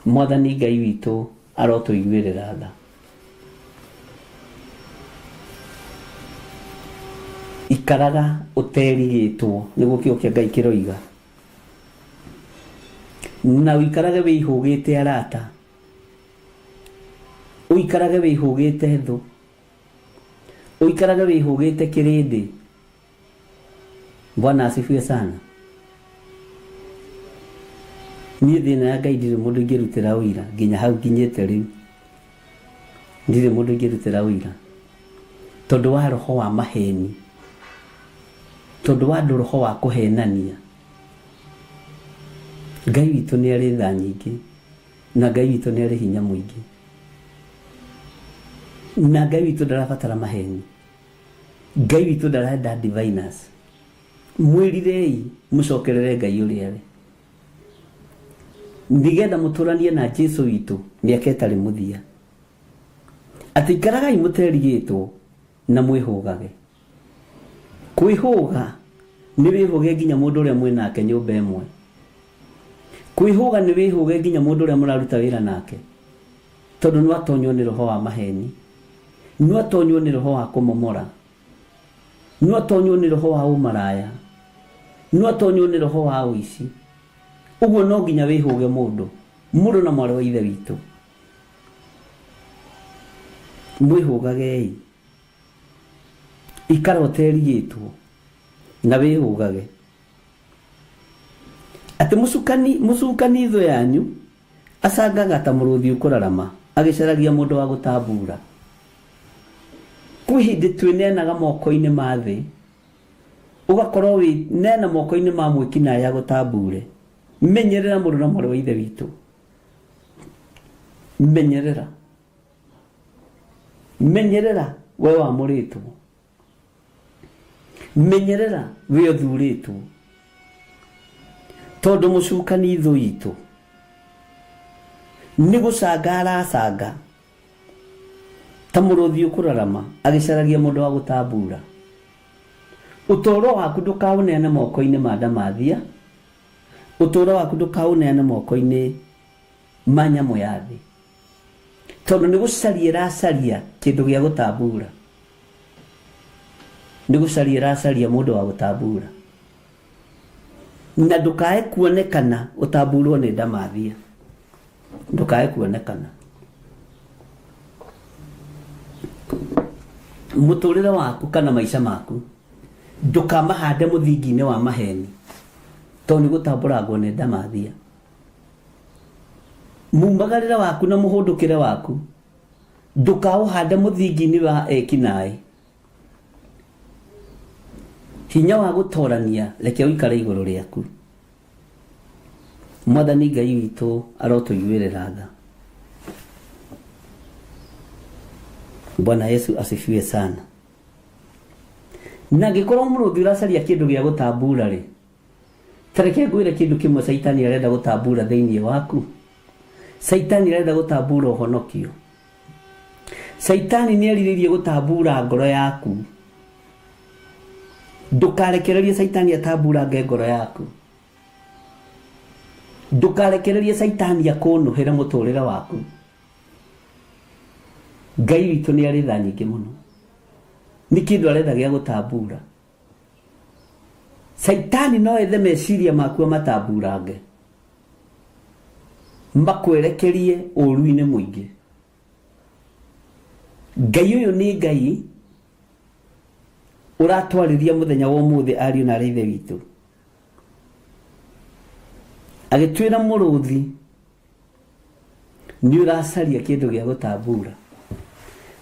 Mwathani Ngai witu arotuiguirira tha. Ikaraga uterigitwo niguo kiugo kia Ngai kiroiga. Na uikarage wihugite arata. Uikarage wihugite thu. Uikarage wihugite kirindi. Bwana asifiwe sana. Ni thina ya Ngai ndire mundu ngirutira uira nginya hau nginyete riu. Ndire mundu ngirutira uira tondu wa roho wa maheni, tondu wa roho wa kuhenania. Ngai witu ni ari tha nyingi na Ngai witu ni ari hinya mwingi, na Ngai witu ndarabatara maheni. Ngai witu ndarenda diviners. Mwirirei mucokerere Ngai uria ari. Ndigenda muturanie na Jesu witu miaka itari muthia. Ati ikaragai muterigitwo na mwihugage. Kwihuga ni wihuge nginya mundu uria mwinake nyumba imwe. Kwihuga ni wihuge nginya mundu uria muraruta wira nake, tondu ni watonyo ni roho wa maheni. no atonywo nĩ roho wa kũmomora, no atonywo nĩ roho wa ũmaraya, no atonywo nĩ roho wa ũici. Ũguo no nginya wĩhũge mũndũ na mwarĩ wa ithe witũ, mwĩhũgagei, ikara ũterigĩtwo na wĩhũgage. Atĩ mũcukani thũ yanyu acangaga ta mũrũthi ũkũrarama agĩcaragia mũndũ wa gũtambura. Kwĩ hĩndĩ twĩnenaga moko-inĩ ma thĩ, ũgakorwo nena moko-inĩ ma mwĩkinaĩ agũtambure. Menyerera mũndũ na mwarĩ wa ithe witũ, menyerera we wamũrĩtwo, menyerera we ũthurĩtwo, tondũ mũcukani thũ itũ nĩ gũcanga aracanga ta mũrũthi ũkũrarama agĩcaragia mũndũ wa gũtambura. Ũtũũro waku ndũkaũneane moko-inĩ ma ndamathia, ũtũũro waku ndũkaũneane moko-inĩ ma nyamũ ya thĩ, tondũ nĩ gũcaria ĩracaria kĩndũ gĩa gũtambura, nĩ gũcaria ĩracaria mũndũ wa gũtambura. Na ndũkae kuonekana ũtamburwo nĩ ndamathia, ndũkae kuonekana. Mũtũũrĩre waku kana maica maku ndũkamahande mũthingi-inĩ wa maheni, tondũ nĩ gũtambũrangwo nĩ ndamathia. Mumagarĩre waku na mũhũndũkĩre waku ndũkaũhande mũthingi-inĩ wa ekinaĩ. Hinya wa gũtorania reke ũikare igũrũ rĩaku. Mwathani Ngai witũ arotũiguĩrĩra tha. Bwana Yesu asifiwe sana. Na angĩkorwo mũrũthi ũracaria kĩndũ gĩa gũtambura rĩ, tareke ngwĩre kĩndũ kĩmwe Saitani arenda gũtambura thĩinĩ waku. Saitani arenda gũtambura ũhonokio. Saitani nĩ erirĩirie gũtambura ngoro yaku. Ndũkarekererie Saitani atamburange ngoro yaku. Ndũkarekererie Saitani akũnũhĩre mũtũũrĩre waku. Ngai witũ nĩ arĩ tha nyingĩ mũno, nĩ kĩndũ arenda gĩa gũtambura. Saitani no ethe meciria maku amatamburange, makwerekerie ũũru-inĩ mũingĩ. Ngai ũyũ nĩ Ngai ũratwarĩria mũthenya wa ũmũthĩ ariũ na arĩ ithe witũ, agĩtwĩra mũrũthi nĩ ũracaria kĩndũ gĩa gũtambura.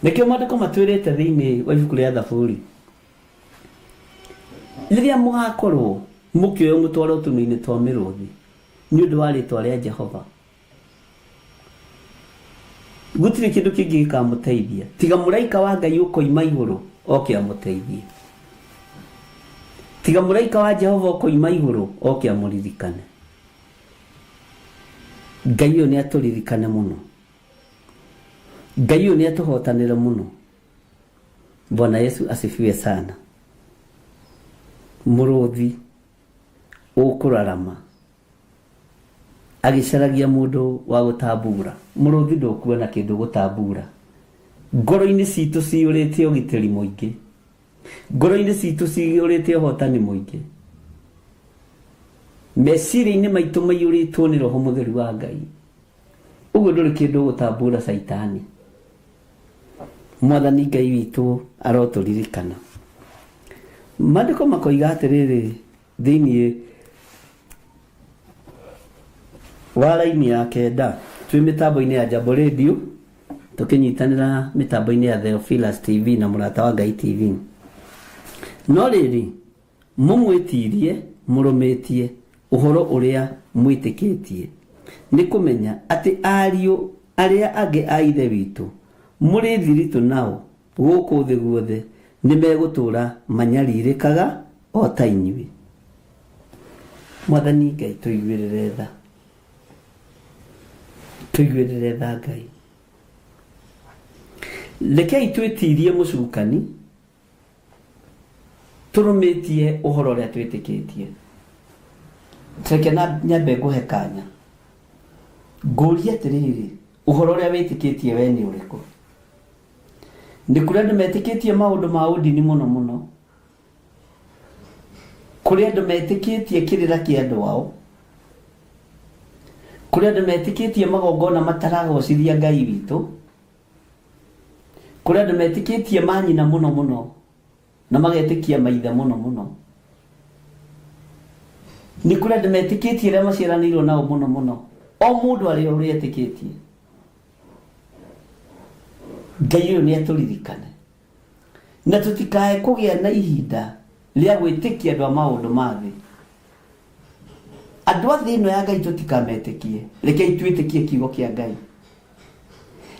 Nĩkĩo maandĩko matwĩrĩte thĩinĩ wa ibuku rĩa Thaburi, rĩrĩa mũgakorwo mũkĩoywo mũtwarwo tũnua-inĩ twa mĩrũthi nĩ ũndũ wa rĩĩtwa rĩa Jehova, gũtirĩ kĩndũ kĩngĩ gĩkamũteithia tiga mũraika wa Ngai ũkoima igũrũ oke amũteithie, tiga mũraika wa Jehova ũkoima igũrũ oke amũririkane. Ngai ũyũ nĩ atũririkane mũno, Ngai ũyũ nĩ atũhotanĩre mũno. Bwana Yesu asifiwe sana. Mũrũthi ũkũrarama agĩcaragia mũndũ wa gũtambura. Mũrũthi ndũkuona kĩndũ gũtambura. Ngoro-inĩ citũ ciyũrĩte ũgitĩri mũingĩ, ngoro-inĩ citũ ciyũrĩte ũhotani mũingĩ, meciria-inĩ maitũ maiyũrĩtwo nĩ Roho Mũtheru wa Ngai. Ũguo ndũrĩ kĩndũ gũtambura Saitani. Mwathani Ngai witũ arotũririkana. Maandĩko makoiga atĩrĩrĩ thĩinĩ wa raini ya 9 twĩ mĩtambo-inĩ ya Jambo Radio tũkĩnyitanĩra mĩtambo-inĩ ya Theophilus TV na Mũrata wa Ngai TV. No rĩrĩ mũmwĩtirie mũrũmĩtie ũhoro ũrĩa mwĩtĩkĩtie, nĩ kũmenya atĩ ariũ arĩa angĩ a ithe witũ mũrĩ thiritũ nao gũkũ thĩ guothe nĩ megũtũũra manyarirĩkaga o ta inyuĩ. Mwathani Ngai tũiguĩrĩre tha, tũiguĩrĩre tha Ngai. Rekei twĩtirie mũcukani tũrũmĩtie ũhoro ũrĩa twĩtĩkĩtie. Reke nyambe ngũhe kanya ngũrie atĩrĩrĩ, ũhoro ũrĩa wĩtĩkĩtie we nĩ ũrĩkũ? Nĩ kũrĩ andũ metĩkĩtie maũndũ ma ũndini mũno mũno. Kũrĩ andũ metĩkĩtie kĩrĩra kĩa andũ ao. Kũrĩ andũ metĩkĩtie magongona mataragocithia Ngai witũ. Kũrĩ andũ metĩkĩtie manyina mũno mũno na magetĩkia maithe mũno mũno. Nĩ kũrĩ andũ metĩkĩtie arĩa maciaranĩirwo nao mũno mũno. O mũndũ arĩ ũrĩa etĩkĩtie. Ngai ũyũ nĩ atũririkane. Na tũtikae kũgĩa na ihinda rĩa gwĩtĩkia andũ a maũndũ ma thĩ. Andũ a thĩ ĩno ya Ngai tũtikametĩkie. Rekei twĩtĩkie kiugo kĩa Ngai.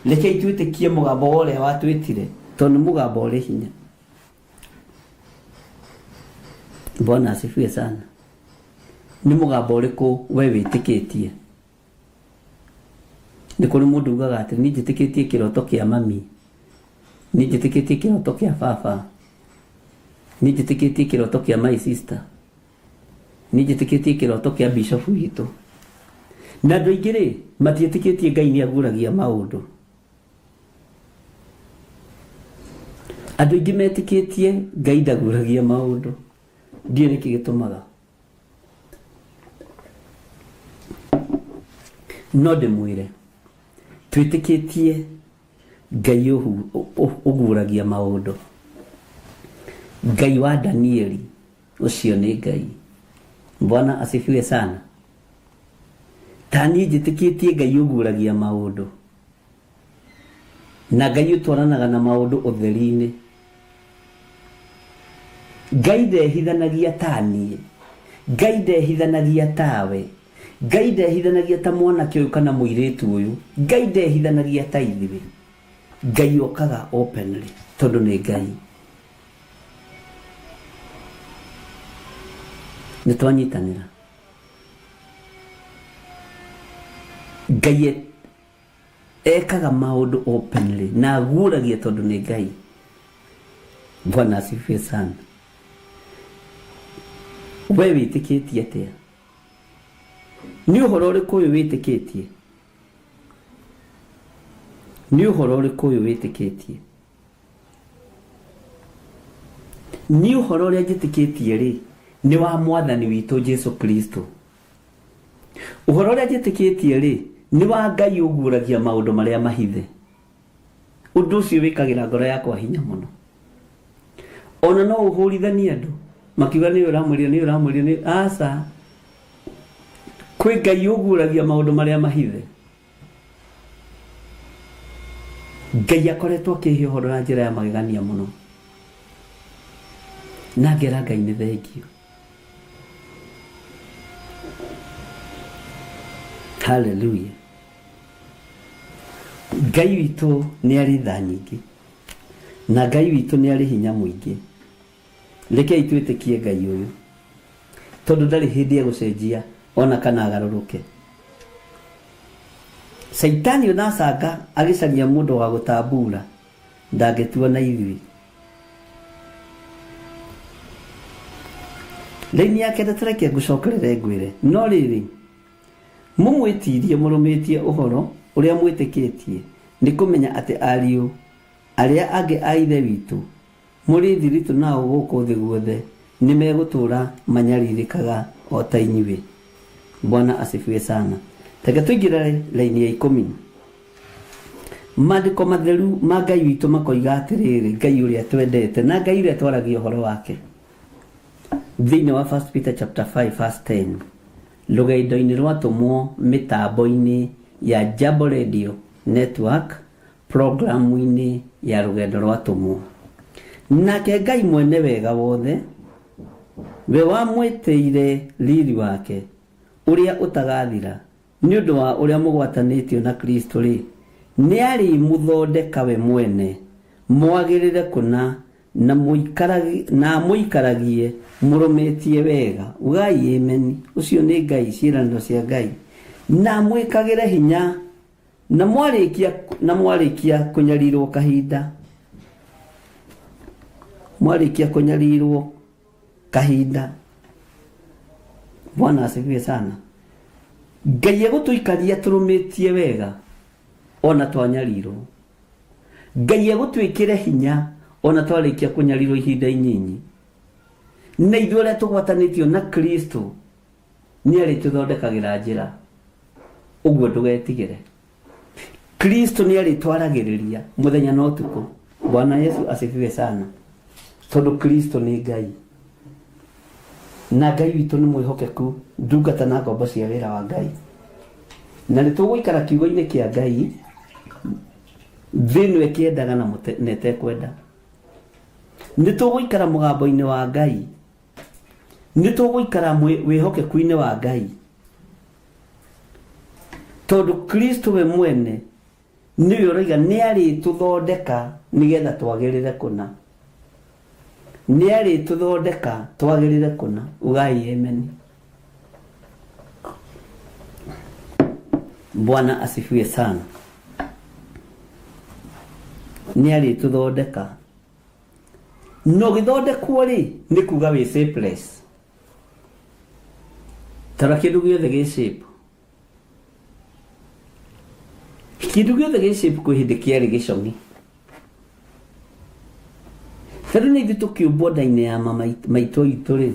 Rekei twĩtĩkie mũgambo ũrĩa watwĩtire, tondũ mũgambo ũrĩ hinya. Bwana asifiwe sana. Nĩ mũgambo ũrĩkũ we wĩtĩkĩtie? Nĩ kũrĩ mũndũ ugaga atĩ niĩ njĩtĩkĩtie kĩroto kĩa mami, niĩ njĩtĩkĩtie kĩroto kĩa baba, niĩ njĩtĩkĩtie kĩroto kĩa my sister, niĩ njĩtĩkĩtie kĩroto kĩa bishop witũ. Na andũ aingĩ rĩ, matiĩtĩkĩtie Ngai nĩ aguragia maũndũ. Andũ aingĩ metĩkĩtie Ngai ndaguragia maũndũ. Ndiũ nĩkĩ gĩtũmaga. No ndĩmwĩre twĩtĩkĩtie Ngai ũguragia maũndũ. Ngai wa Danieli ũcio nĩ Ngai. Bwana asifiwe sana. Ta niĩ njĩtĩkĩtie Ngai ũguragia maũndũ. Na Ngai ũtwaranaga na maũndũ ũtheri-inĩ. Ngai ndehithanagia ta niĩ. Ngai ndehithanagia tawe. Ngai ndehithanagia ta mwanake ũyũ kana mũirĩtu ũyũ. Ngai ndehithanagia ta ithuĩ. Ngai okaga openly tondũ nĩ Ngai. Nĩ twanyitanĩra. Ngai ekaga maũndũ openly na aguragia tondũ nĩ Ngai. Bwana asifiwe sana. We wĩtĩkĩtie atĩa? Nĩ ũhoro ũrĩkũ ũyũ wĩtĩkĩtie? Nĩ ũhoro ũrĩkũ ũyũ wĩtĩkĩtie? Nĩ ũhoro ũrĩa njĩtĩkĩtie rĩ, nĩ wa Mwathani witũ Jesu Kristo. Ũhoro ũrĩa njĩtĩkĩtie rĩ, nĩ wa Ngai ũguragia maũndũ marĩa mahithe. Ũndũ ũcio wĩkagĩra ngoro yakwa hinya mũno. Ona no ũhũrithanie andũ makiuga nĩ ũramwĩria nĩ aca. Kwĩ Ngai ũguragia maũndũ marĩa mahithe. Ngai akoretwo akĩhe ũhoro na njĩra ya magegania mũno. Na ngera Ngai nĩ thengio. Hallelujah. Ngai witũ nĩ arĩ tha nyingĩ. Na Ngai witũ nĩ arĩ hinya mũingĩ. Rekei twĩtĩkie Ngai ũyũ. Tondũ ndarĩ hĩndĩ egũcenjia ona kana agarũrũke. Saitani onacanga agĩcaria mũndũ wa gũtambura ndangĩtua na ithuĩ. Raini yake ndatareke ngũcokerere ngwĩre. No rĩrĩ, mũmwĩtirie mũrũmĩtie ũhoro ũrĩa mwĩtĩkĩtie nĩ kũmenya atĩ ariũ arĩa angĩ a ithe witũ mũrĩ thiritũ nao gũkũ thĩ guothe nĩ megũtũũra manyarirĩkaga o ta inyuĩ. Bwana asifiwe sana. Tega tũingĩre raini ya 10. Maandĩko matheru ma Ngai witũ makoiga atĩrĩrĩ, Ngai ũrĩa twendete na Ngai ũrĩa twaragia ũhoro wake. Thĩinĩ wa 1 Peter chapter 5 verse 10. Rũgendo-inĩ rwatũmwo mĩtambo-inĩ ya Jambo Radio Network, programu-inĩ ya rũgendo rwatũmwo. Nake Ngai mwene wega wothe we wamwĩtĩire riri wake ũrĩa ũtagathira nĩ ũndũ wa ũrĩa mũgwatanĩtio na Kristo rĩ, nĩ arĩ mũthondeka we mwene mwagĩrĩre kũna na mũikaragie mũrũmĩtie wega. Ugai amen. Ũcio nĩ Ngai, ciĩranĩro cia Ngai. Na mwĩkagĩre hinya na mwarĩkia kũnyarirwo kahinda. Mwarĩkia kũnyarirwo kahinda. Bwana asifiwe sana. Ngai egũtũikaria tũrũmĩtie wega ona twanyarirwo. Ngai egũtwĩkĩre hinya ona twarĩkia kũnyarirwo ihinda inyinyi. Na ithuĩ arĩa tũgwatanĩtio na Kristo nĩ arĩtũthondekagĩra njĩra. Ũguo ndũgetigĩre. Kristo nĩ arĩtwaragĩrĩria mũthenya na ũtukũ. Bwana Yesu asifiwe sana. Tondũ Kristo nĩ Ngai. Na Ngai witũ nĩ mwĩhokeku, ndungata na ngombo cia wĩra wa Ngai. Na nĩ tũgũikara kiugo-inĩ kĩa Ngai thĩinĩ kĩendaga na etekwenda. Nĩ tũgũikara mũgambo-inĩ wa Ngai. Nĩ tũgũikara wĩhokeku-inĩ wa Ngai. Tondũ Kristo we mwene nĩwe ũroiga nĩ arĩtũthondeka nĩgetha twagĩrĩre kũna. Nĩ arĩtũthondeka twagĩrĩre kũna. Ugai amen. Bwana asifiwe sana. Nĩ arĩtũthondeka. No gĩthondekwo rĩ nĩ kuga wĩ shapeless. Tara kĩndũ gĩothe gĩ shape. Kĩndũ gĩothe gĩ shape kwĩ hĩndĩ kĩarĩ gĩcong'i. Tondũ nĩ ithuĩ tũkĩũmbwo nda-inĩ ya mama maitũ itũ rĩ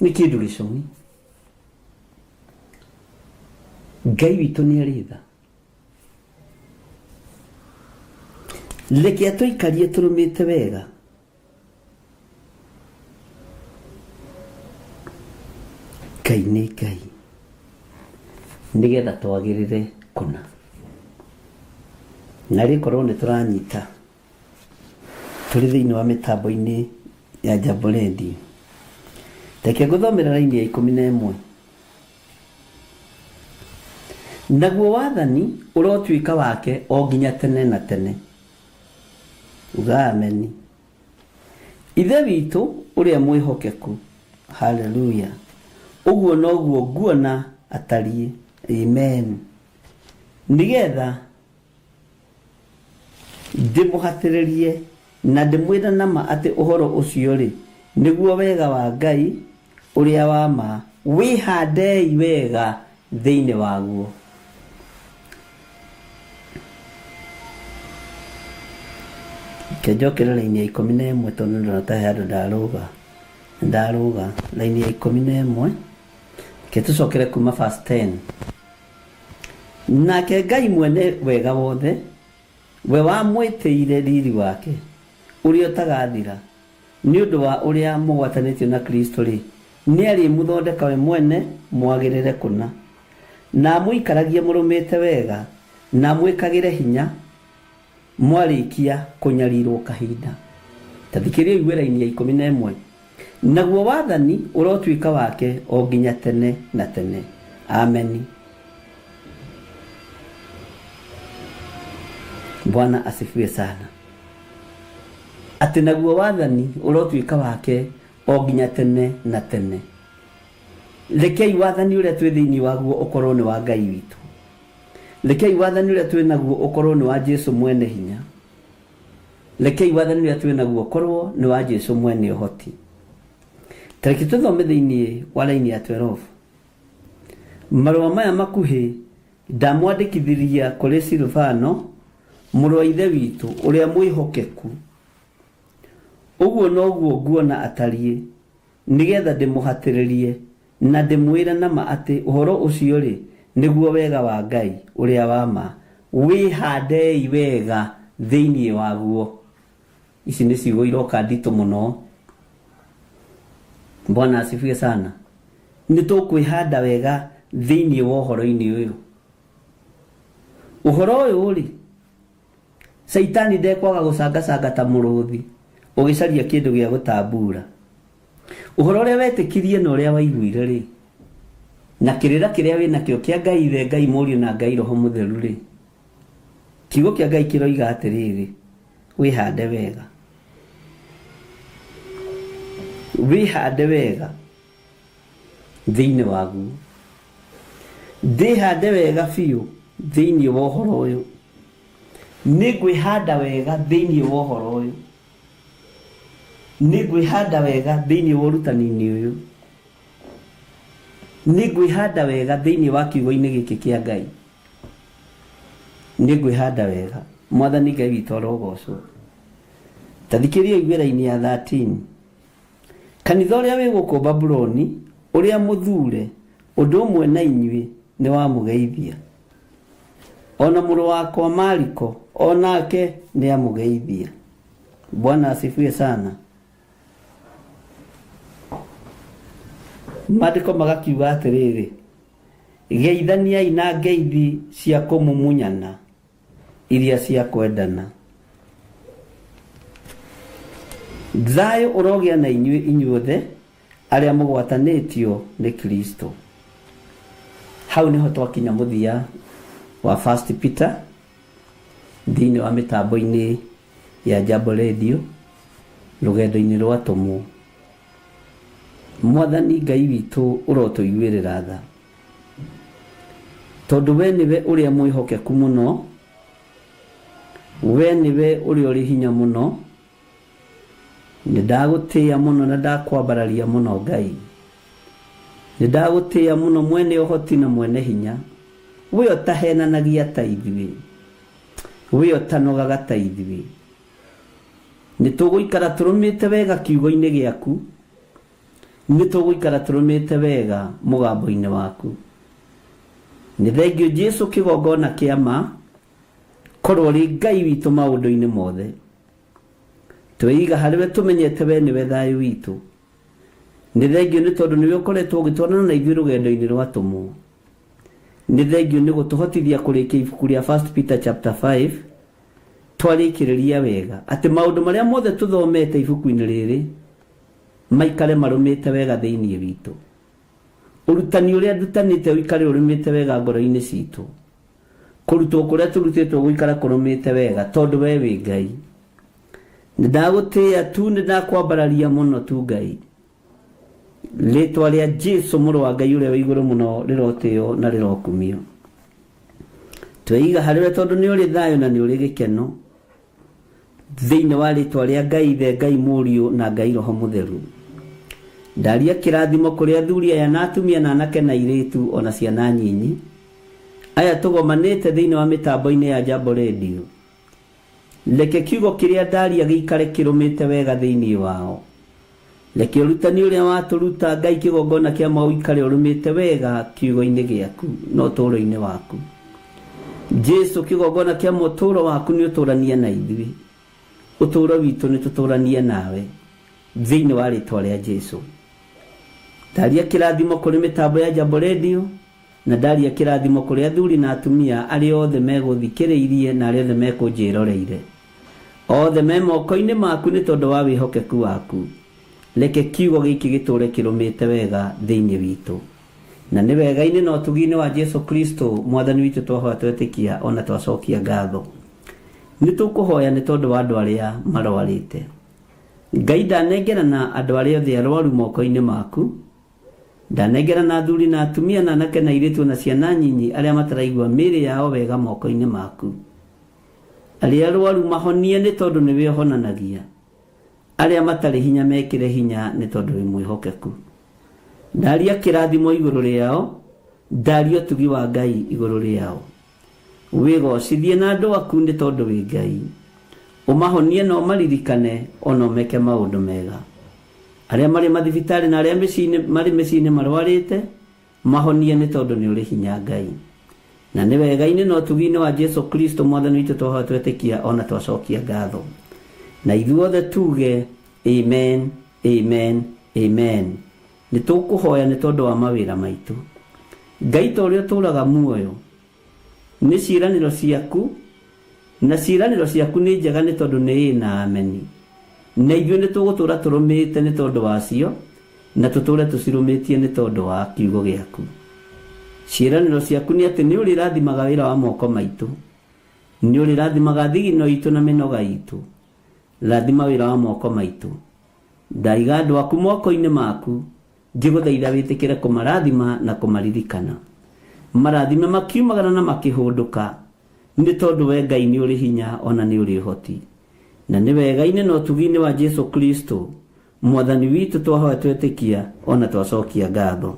nĩ kĩndũ gĩcong'i. Ngai witũ nĩ arĩ tha. Reke tũikarie tũrũmĩte wega. Ngai nĩ Ngai. Nĩgetha twagĩrĩre kũna. Na rĩkorwo nĩ tũranyita tũrĩ thĩinĩ wa mĩtambo-inĩ ya Jambo Radio. Reke ngũthomera raini ya 11. Naguo wathani ũrotuĩka wake o nginya tene na tene. Uga amen. Ithe witũ ũrĩa mwĩhokeku. Hallelujah. Ũguo noguo nguona atariĩ. Amen. Nĩgetha ndĩmũhatĩrĩrie na ndĩmwĩra nama atĩ ũhoro ũcio rĩ nĩguo wega wa Ngai ũrĩa wa ma wĩhandei wega thĩinĩ waguo. Kĩnjokera raini ya 11 tondũ ndĩratahe andũ ndarũga raini ya 11. Kĩtũcokere kuma verse 10. Nake Ngai mwene wega wothe we wamwĩtĩire riri wake ũrĩa ũtagathira nĩ ũndũ wa ũrĩa mũgwatanĩtio na Kristo rĩ nĩ arĩmũthondeka we mwene mwagĩrĩre kũna na mũikaragie mũrũmĩte wega na mwĩkagĩre hinya mwarĩkia kũnyarirwo kahinda. Tathikĩrĩria igwe raini ya 11. Naguo wathani ũrotuĩka wake o nginya tene na tene. Amen. Bwana asifiwe sana. Atĩ naguo wathani ũrotuĩka wake o nginya tene na tene. Rekei wathani ũrĩa twĩ thĩinĩ waguo ũkorwo nĩ wa Ngai witũ. Rekei wathani ũrĩa twĩ naguo ũkorwo nĩ wa Jesũ mwene hinya. Rekei wathani ũrĩa twĩ naguo ũkorwo nĩ wa Jesũ mwene ũhoti. Tareke tũthome thĩinĩ wa raini ya 12. Marũa maya makuhĩ ndamwandĩkithiria kũrĩ Silvano mũrũ wa ithe witũ ũrĩa mwĩhokeku. Ũguo noguo nguona atariĩ nĩgetha ndĩmũhatĩrĩrie na ndĩmwĩra nama atĩ ũhoro ũcio rĩ nĩguo wega wa Ngai ũrĩa wa ma wĩhandei wega thĩinĩ waguo. Ici nĩ ciugo iroka nditũ mũno. Bwana asifiwe sana. Nĩ tũkwĩhanda wega thĩinĩ wa ũhoro-inĩ ũyũ. Ũhoro ũyũ rĩ Saitani ndekwaga gũcangacanga ta mũrũthi ũgĩcaria kĩndũ gĩa gũtambura. Ũhoro ũrĩa wetĩkirie na ũrĩa waiguire rĩ na kĩrĩra kĩrĩa wĩ nakĩo kĩa Ngai ithe Ngai Mũriũ na Ngai Roho Mũtheru rĩ kiugo kĩa Ngai kĩroiga atĩrĩrĩ wĩhande wega. Wĩhande wega thĩinĩ waguo. Ndĩhande wega biũ thĩinĩ wa ũhoro ũyũ. Nĩngwĩhanda wega thĩinĩ wa ũhoro ũyũ. Nĩngwĩhanda wega thĩinĩ wa ũrutani-inĩ ũyũ. Nĩngwĩhanda wega thĩinĩ wa kiugo-inĩ gĩkĩ kĩa Ngai. Nĩngwĩhanda wega Mwathani Ngai witũ arogocwo. Tathikĩria igwĩra-inĩ ya 13. Kanitha ũrĩa wĩ gũkũ Babuloni, ũrĩa mũthure, ũndũ ũmwe na inyuĩ nĩ wamũgeithia. Ona mũrũ wakwa Mariko, onake nĩ amũgeithia. Bwana asifiwe sana. Maandĩko magakiuga atĩrĩrĩ, geithaniai na ngeithi cia kũmumunyana, iria cia kwendana. Thayũ ũrogĩa na inyuĩ inyuothe arĩa mũgwatanĩtio nĩ Kristo. Hau nĩho twakinya mũthia wa 1 Peter thĩinĩ wa mĩtambo-inĩ ya Jambo Radio, rũgendo-inĩ rwa tũmũ. Mwathani Ngai witũ ũrotũiguĩrĩra tha, tondũ we nĩwe ũrĩa mwĩhokeku mũno, we nĩwe ũrĩa ũrĩ hinya mũno. Nĩndagũtĩĩa mũno na ndakwambararia mũno Ngai. Nĩndagũtĩĩa mũno mwene ũhoti na mwene hinya, we ũtahenanagia ta ithuĩ, we ũtanogaga ta ithuĩ. Nĩtũgũikara tũrũmĩte wega kiugo-inĩ gĩaku, nĩtũgũikara tũrũmĩte wega mũgambo-inĩ waku. Nĩ thengio Jesũ kĩgongona kĩa ma, korwo rĩ Ngai witũ maũndũ-inĩ mothe. Twĩiga harĩwe tũmenyete we nĩwe thayũ witũ. Nĩ thengio nĩ tondũ nĩwe ũkoretwo ũgĩtwarana na ithuĩ rũgendo-inĩ rwa tũmũ. Nĩ thengio nĩ gũtũhotithia kũrĩkia ibuku rĩa 1 Peter chapter 5, twarĩkĩrĩria wega atĩ maũndũ marĩa mothe tũthomete ibuku-inĩ rĩrĩ maikare marũmĩte wega thĩinĩ witũ. Ũrutani ũrĩa ndutanĩte ũikare ũrũmĩte wega ngoro-inĩ citũ. Kũrutwo kũrĩa tũrutĩtwo gũikara kũrũmĩte wega tondũ we wĩ Ngai. Nĩndagũtĩĩa tu, nĩndakwambararia mũno tu Ngai. Rĩĩtwa rĩa Jesũ mũrũ wa Ngai ũrĩa wĩ igũrũ mũno rĩrotĩo na rĩrokumio. Twĩiga harĩwe tondũ nĩ ũrĩ thayũ na nĩ ũrĩ gĩkeno thĩinĩ wa rĩĩtwa rĩa Ngai Ithe, Ngai Mũriũ na Ngai Roho Mũtheru. Ndaria kĩrathimo kũrĩ athuri aya na atumia na anake na airĩtu ona ciana nyinyi aya tũgomanĩte thĩinĩ wa mĩtambo-inĩ ya Jambo Radio. Reke kiugo kĩrĩa ndaria gĩikare kĩrũmĩte wega thĩinĩ wao. Reke ũrutani ũrĩa watũruta Ngai kĩgongona kĩa ma ũikare ũrũmĩte wega kiugo-inĩ gĩaku na ũtũũro-inĩ waku. Jesũ kĩgongona kĩa mũtũũro waku nĩ ũtũũranie na ithuĩ. Ũtũũro witũ nĩ tũtũũranie nawe thĩinĩ wa rĩĩtwa rĩa Jesũ. Ndaria kĩrathimo kũrĩ mĩtambo ya Jambo Radio, na ndaria kĩrathimo kũrĩ athuri na atumia arĩa othe megũthikĩrĩirie na arĩa othe mekũnjĩroreire. Othe me moko-inĩ maku nĩ tondũ wa wĩhokeku waku. Reke kiugo gĩkĩ gĩtũũre kĩrũmĩte wega thĩinĩ witũ. Na nĩ wega-inĩ na ũtugi-inĩ wa Jesũ Kristo Mwathani witũ twahoya twetĩkia ona twacokia ngatho. Nĩtũkũhoya nĩ tondũ wa andũ arĩa marwarĩte. Ngai ndanengerana andũ arĩa othe arwaru moko-inĩ maku. Ndanengerana athuri na atumia na anake na airĩtu na ciana nyinyi arĩa mataraigua mĩĩrĩ yao wega moko-inĩ maku. Arĩa arwaru mahonie nĩ tondũ nĩwe ũhonanagia. Arĩa matarĩ hinya mekĩre hinya nĩ tondũ wĩ mwĩhokeku. Ndaria kĩrathimo igũrũ rĩao, ndaria ũtugi wa Ngai igũrũ rĩao. Wĩgocithie na andũ aku nĩ tondũ wĩ Ngai. Ũmahonie na ũmaririkane ona ũmeke maũndũ mega. Arĩa marĩ mathibitarĩ na arĩa marĩ mĩciĩ-inĩ marwarĩte, mahonie nĩ tondũ nĩ ũrĩ hinya Ngai. Na nĩ wega-inĩ na ũtugi-inĩ wa Jesũ Kristo Mwathani witũ twahoya twetĩkia ona twacokia ngatho. Na ithuothe tuge amen, amen, amen. Nĩtũkũhoya nĩ tondũ wa mawĩra maitũ. Ngai ta ũrĩa ũtũũraga muoyo, nĩ ciĩranĩro ciaku, na ciĩranĩro ciaku nĩ njega nĩ tondũ nĩ na ameni. Na ithuĩ nĩtũgũtũũra tũrũmĩte nĩ tondũ wacio, na tũtũũre tũcirũmĩtie nĩ tondũ wa kiugo gĩaku. Ciĩranĩro ciaku nĩ atĩ nĩ ũrĩrathimaga wĩra wa moko maitũ, nĩ ũrĩrathimaga thigino itũ na mĩnoga itũ. Rathima wĩra wa moko maitũ. Ndaiga andũ aku moko-inĩ maku, ngĩgũthaitha wĩtĩkĩre kũmarathima na kũmaririkana. Marathime makiumagara na makĩhũndũka nĩ tondũ we Ngai nĩ ũrĩ hinya ona nĩ ũrĩ ũhoti. Na nĩ wega-inĩ na ũtugi-inĩ wa Jesũ Kristo Mwathani witũ twahoya twetĩkia ona twacokia ngatho.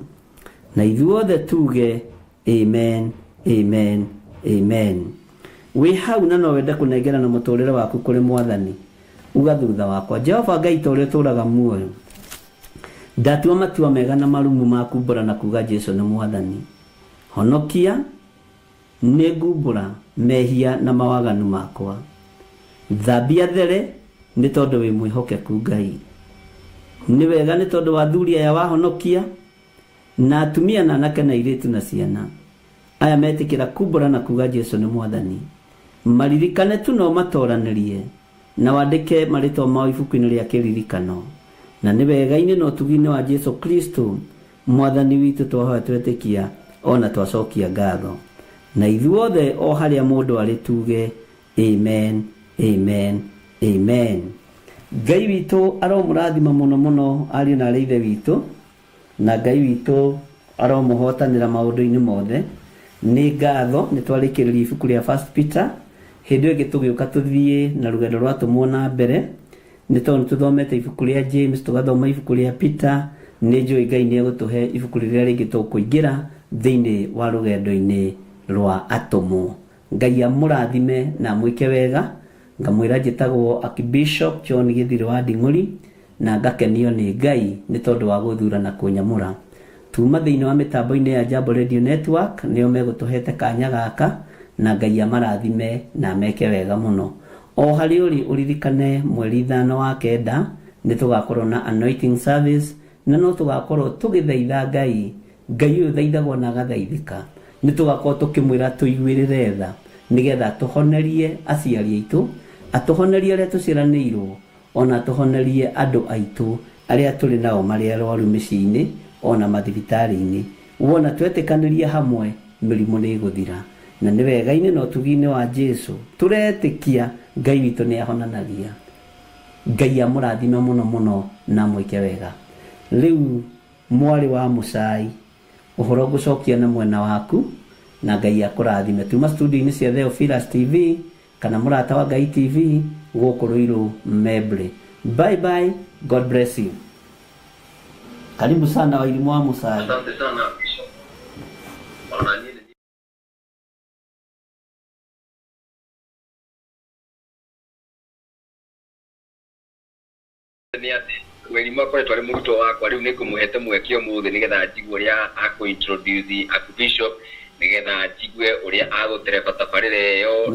Na ithuothe tuge amen, amen, amen. we hau na no wende kunengera na muturire waku kuri mwathani uga thutha wakwa Jehova Ngai tore turaga muoyo ndatua matua mega na marumu makumbura na kuga Jesu ni mwathani honokia negumbura mehia na mawaganu makwa thambia there ni tondu wi mwihokeku Ngai ni wega ni tondu wa thuria ya wahonokia na atumia na anake na iritu na ciana aya metikira kumbura na kuga Jesu ni mwathani maririkane tu no matoranirie na wandike marĩtwa mao ibuku-inĩ rĩa kĩririkano na nĩ wega-inĩ na ũtugi-inĩ wa Jesu Kristo mwathani witũ twahoya twetĩkia ona twacokia ngatho na ithuothe o harĩa mũndũ arĩ tuge amen amen amen. Ngai witũ aromũrathima mũno mũno ariũ na ithe witũ na Ngai witũ aromũhotanĩra maũndũ-inĩ mothe nĩ ngatho nĩ twarĩkĩrĩria ibuku rĩa 1 Peter hĩndĩ ĩngĩ tũgĩũka tũthiĩ na rũgendo rwatũmwo na mbere nĩ tondũ tũthomete ibuku rĩa James tũgathoma ibuku rĩa Peter nĩ njũĩ Ngai nĩ egũtũhe ibuku rĩrĩa rĩngĩ tũkũingĩra thĩinĩ wa rũgendo-inĩ rwa atũmwo. Ngai amũrathime na mwĩke wega ngamwĩra njĩtagwo Archbishop John Gĩthirĩ wa Nding'ũri na ngakenio nĩ Ngai nĩ tondũ wa gũthura na kũnyamũra tuma thĩinĩ wa mĩtambo-inĩ ya Jambo Radio Network nĩo megũtũhete kanya gaka na Ngai amarathime na meke wega mũno. O harĩ ũrĩ ũririkane mweri 5 wa 9 nĩ tũgakorwo na anointing service na no tũgakorwo tũgĩthaitha Ngai ũyũ thaithagwo na agathaithĩka nĩ tũgakorwo tũkĩmwĩra tũiguĩrĩre tha nĩgetha tũhonerie aciari aitũ atuhonerie arĩa tũciaranĩirwo ona tũhonerie andũ aitũ arĩa tũrĩ nao marĩ arwaru mĩciĩ-inĩ ona mathibitarĩ-inĩ wona twetĩkanĩria hamwe mĩrimũ nĩ ĩgũthira na nĩ wega-inĩ na ũtugi-inĩ wa Jesu tũretĩkia Ngai witũ nĩ ahonanagia. Ngai amũrathime mũno mũno na mwĩke wega. Rĩu mwarĩ wa Mũcai ũhoro ngũcokia na mwena waku na Ngai akũrathime tuma studio-inĩ cia Theophilus TV kana mũrata wa Ngai TV gũkũ Ruiru Mebre. Bye bye, God bless you. Karibu sana Wairimu wa Mũcai. Asante sana Bishop. Ni ati Wairimu akoretwo ari mũrutwo wakwa rĩu nĩngũmũhete mweke ũmũthĩ nĩgetha njigue ũrĩa akũ-introduce Archbishop nĩgetha njigue ũrĩa agũtereba tabarĩra ĩyo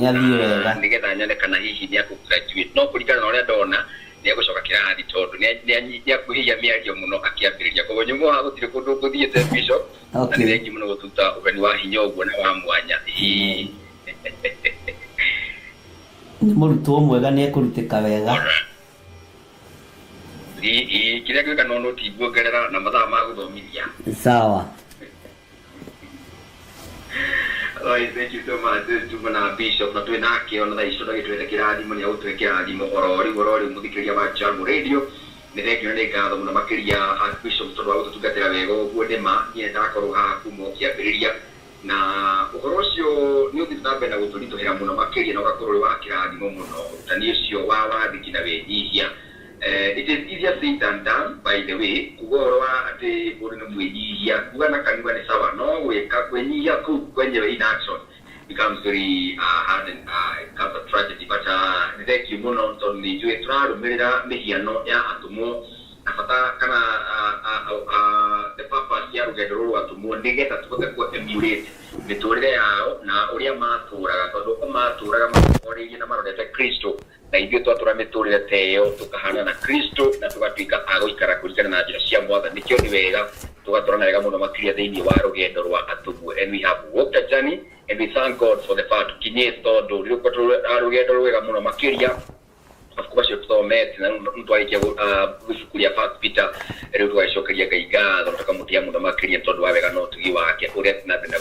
nĩgetha nyone kana hihi nĩ akũ-graduate no kũringana na ũrĩa ndona nĩ egũcoka kĩrathi tondũ nĩ akũhia mĩario mũno akĩambĩrĩria koguo nyumo wa gũtirĩ kũndũ ngũthiĩte Bishop na nĩ thengi mũno gũtuta ũgeni wa hinya ũguo na wa mwanya nĩ mũrutwo mwega nĩ ekũrutĩka wega kĩrĩa gwĩka no tiguongerera na mathaa ma gũthomithia sawa. Thank you so much. Tuma na Bishop na twĩ nake ona thaa icio ndagĩtwete kĩrathimo nĩ agũtũhe kĩrathimo oro rĩu mũthikĩrĩria wa Jambo Radio nĩ thengio nĩ ngatho mũno makĩria Archbishop tondũ wa gũtũtungatĩra wega ũguo ndĩma niĩ ndakorwo haha kuma ũkĩambĩrĩria na ũhoro ũcio nĩ ũthiĩte na mbere na gũtũritũhĩra mũno makĩria na ũgakorwo ũrĩ wa kĩrathimo mũno ũrutani ũcio wa wathĩki na wĩnyihia. It is easier said than done, by the way. Kugorwa ati bora na mwejihia kuga na kanwa ni sawa no weka kwenyihia kwenyewe in action becomes very hard and it becomes a tragedy but thank you muno tondu ni jwe turarumirira mihiano ya atumo na bata kana the purpose ya rugendo ruru atumo nigetha tuhote ku emulate miturire yao na uria maturaga tondu maturaga makorĩire na marorete Kristo na ithuĩ twatura mĩtũrĩre ta ĩyo tũkahana na Kristo na tũgatuĩka a gũikara kũringana na njĩra cia Mwathani nĩkĩo nĩ wega tũgatũrana wega mũno makĩria thĩinĩ wa rũgendo rwa atũmwo and we have walked a journey and we thank God for the fact tukinyĩte tondũ rũgendo rwega mũno makĩria of course tũthomete na twarĩkia ibuku rĩa 1 Peter rĩu tũgacokeria Ngai ngatho tũkamũtia mũno makĩria tondũ wa wega no ũtugi wake ũrĩa tũnambia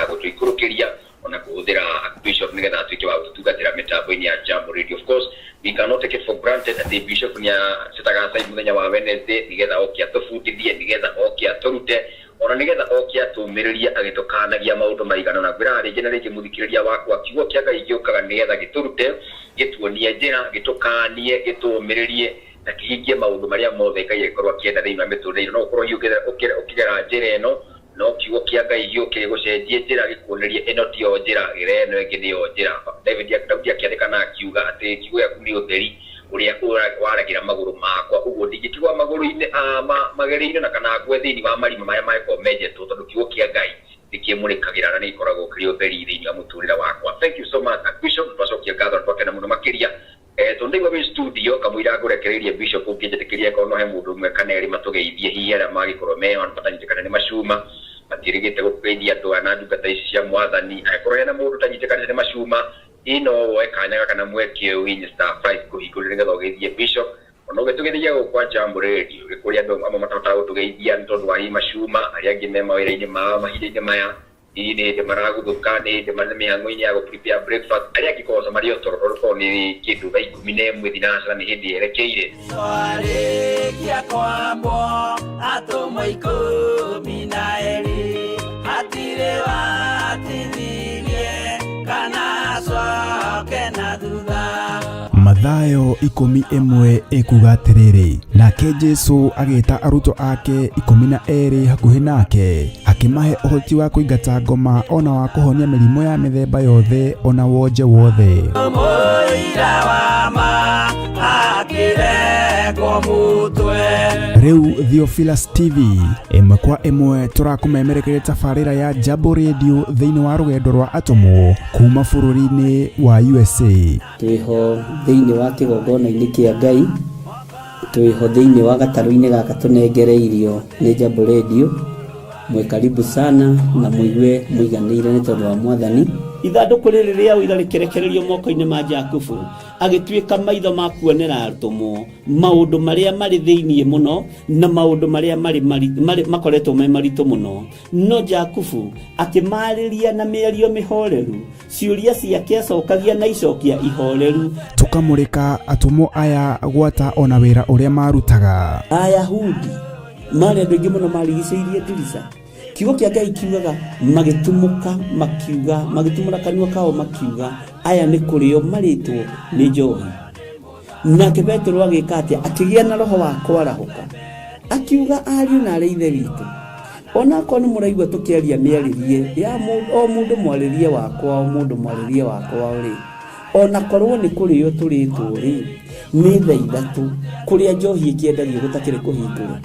gũtũikũrũkĩria ona kuhũthĩra Bishop nĩgetha atuĩke wa gũtungatĩra mĩtambo-inĩ ya Jambo Radio. Of course we cannot take it for granted that the Bishop nĩacitaga sai mũthenya wa Wednesday nĩgetha oke atũbundithie nĩgetha oke atũrute ona nĩgetha oke atũmĩrĩrie agĩtũkanagia maũndũ maigana na ngwĩra rĩngĩ na rĩngĩ mũthikĩrĩria wakwa kiugo kĩa Ngai gĩũkaga nĩgetha gĩtũrute gĩtuonie njĩra gĩtũkanie gĩtũmĩrĩrie na kĩhingie maũndũ marĩa mothe Ngai agĩkorwo akĩenda thĩinĩ wa mĩtũrĩre no ũkorwo ũkĩgera njĩra ĩno no kiugo kia Ngai gĩũke gũcenjie njĩra gĩkuonerie ĩno tiyo njĩra ĩno ĩngĩ nĩyo njĩra. David akĩandĩkana akiuga atĩ kiugo gĩaku nĩ ũtheri ũrĩa waragira magũrũ makwa, ũguo ndingĩtigwo magũrũ-inĩ magerio-inĩ na kana ngwe thĩinĩ wa marima marĩa mangĩkorwo menjetwo, tondũ kiugo kia Ngai nĩkĩmũrĩkagĩra na nĩikoragwo kĩrĩ ũtheri thĩinĩ wa mũtũrĩre wakwa. Thank you so much Bishop, twacokia ngatho twakena mũno makĩria. Tondũ wĩ studio kamũira ngũrekereirie Bishop ũngĩnjĩtĩkĩria korwo no he mũndũ ũmwe kana erĩ matũgeithie hihi arĩa magĩkorwo me matanyitĩkana nĩ macuma matirĩgĩte gũkũgeithia andũ na ndungata ici cia Mwathani. Angĩkorwo hena mũndũ ũtanyitĩkanĩte nĩ macuma, ino woe kanya kana mweke win star 5 kũhingũrĩra nĩgetha ũgeithie Bishop. Ona ũgĩtũgeithia gũkwa Jambo Radio gĩkũrĩa andũ amwe matahotaga gũtũgeithia nĩ tondũ wa hihi macuma, arĩa angĩ me mawĩra-inĩ mao mahinda-inĩ maya, hihi nĩ hĩndĩ maragũthũka, nĩ hĩndĩ marĩ mĩhang'o-inĩ ya gũ-prepare breakfast, arĩa angĩ koca marĩ o toro rũkorwo nĩ kĩndũ thaa 11 thinacara nĩ hĩndĩ yerekeire. Twarĩkia kwambwo atũmwo 12 hatirĩ watithirie kana coke na thutha. Mathayo 11 ekuga atĩrĩrĩ, nake Jesũ agĩĩta arutwo ake 12 hakuhĩ nake akĩmahe ũhoti wa kũingata ngoma ona wa kũhonia mĩrimũ ya mĩthemba yothe ona wonje wothe. Rĩu Theophilus TV ĩmwe kwa ĩmwe tũrakũmemerekeria tabarĩra ya Jambo Radio thĩinĩ wa rũgendo rwa atũmwo kuma bũrũri-inĩ wa USA. Twĩho thĩinĩ wa kĩgongona-inĩ kĩa Ngai, twĩho thĩinĩ wa gatarũ-inĩ gaka tũnengereirio nĩ Jambo Radio. Mwe karibu sana na mũigue mũiganĩire nĩ tondũ wa Mwathani. Ithandũkũ rĩrĩ rĩa ũira rĩkĩrekererio moko-inĩ ma Jakubu, agĩtuĩka maitho ma kuonera atũmwo maũndũ marĩa marĩ thĩinĩ mũno na maũndũ marĩa makoretwo me maritũ mũno. No Jakubu akĩmarĩria na mĩario mĩhoreru, ciũria ciake acokagia na icokia ihoreru. Tũkamũrĩka atũmwo aya gwata ona wĩra ũrĩa marutaga. Ayahudi marĩ andũ aingĩ mũno marigicĩirie ndirica. Kiugo kia Ngai kiugaga magĩtumũka makiuga, magĩtumũra kanua kao makiuga aya nĩ kũrĩo marĩtwo nĩ njohi. Nake Petero agĩka atĩa? Akĩgĩa na roho wa kwarahũka, akiuga ariũ na arĩ ithe witũ, ona korwo nĩ mũraigua tũkĩaria mĩarĩrie ya o mũndũ mwarĩrie wakwa, o mũndũ mwarĩrie wakwa rĩ, ona korwo nĩ kũrĩo tũrĩtwo rĩ, nĩ thaa 3 kũrĩa njohi ĩkĩendagio gũtakĩrĩ kũhingũra,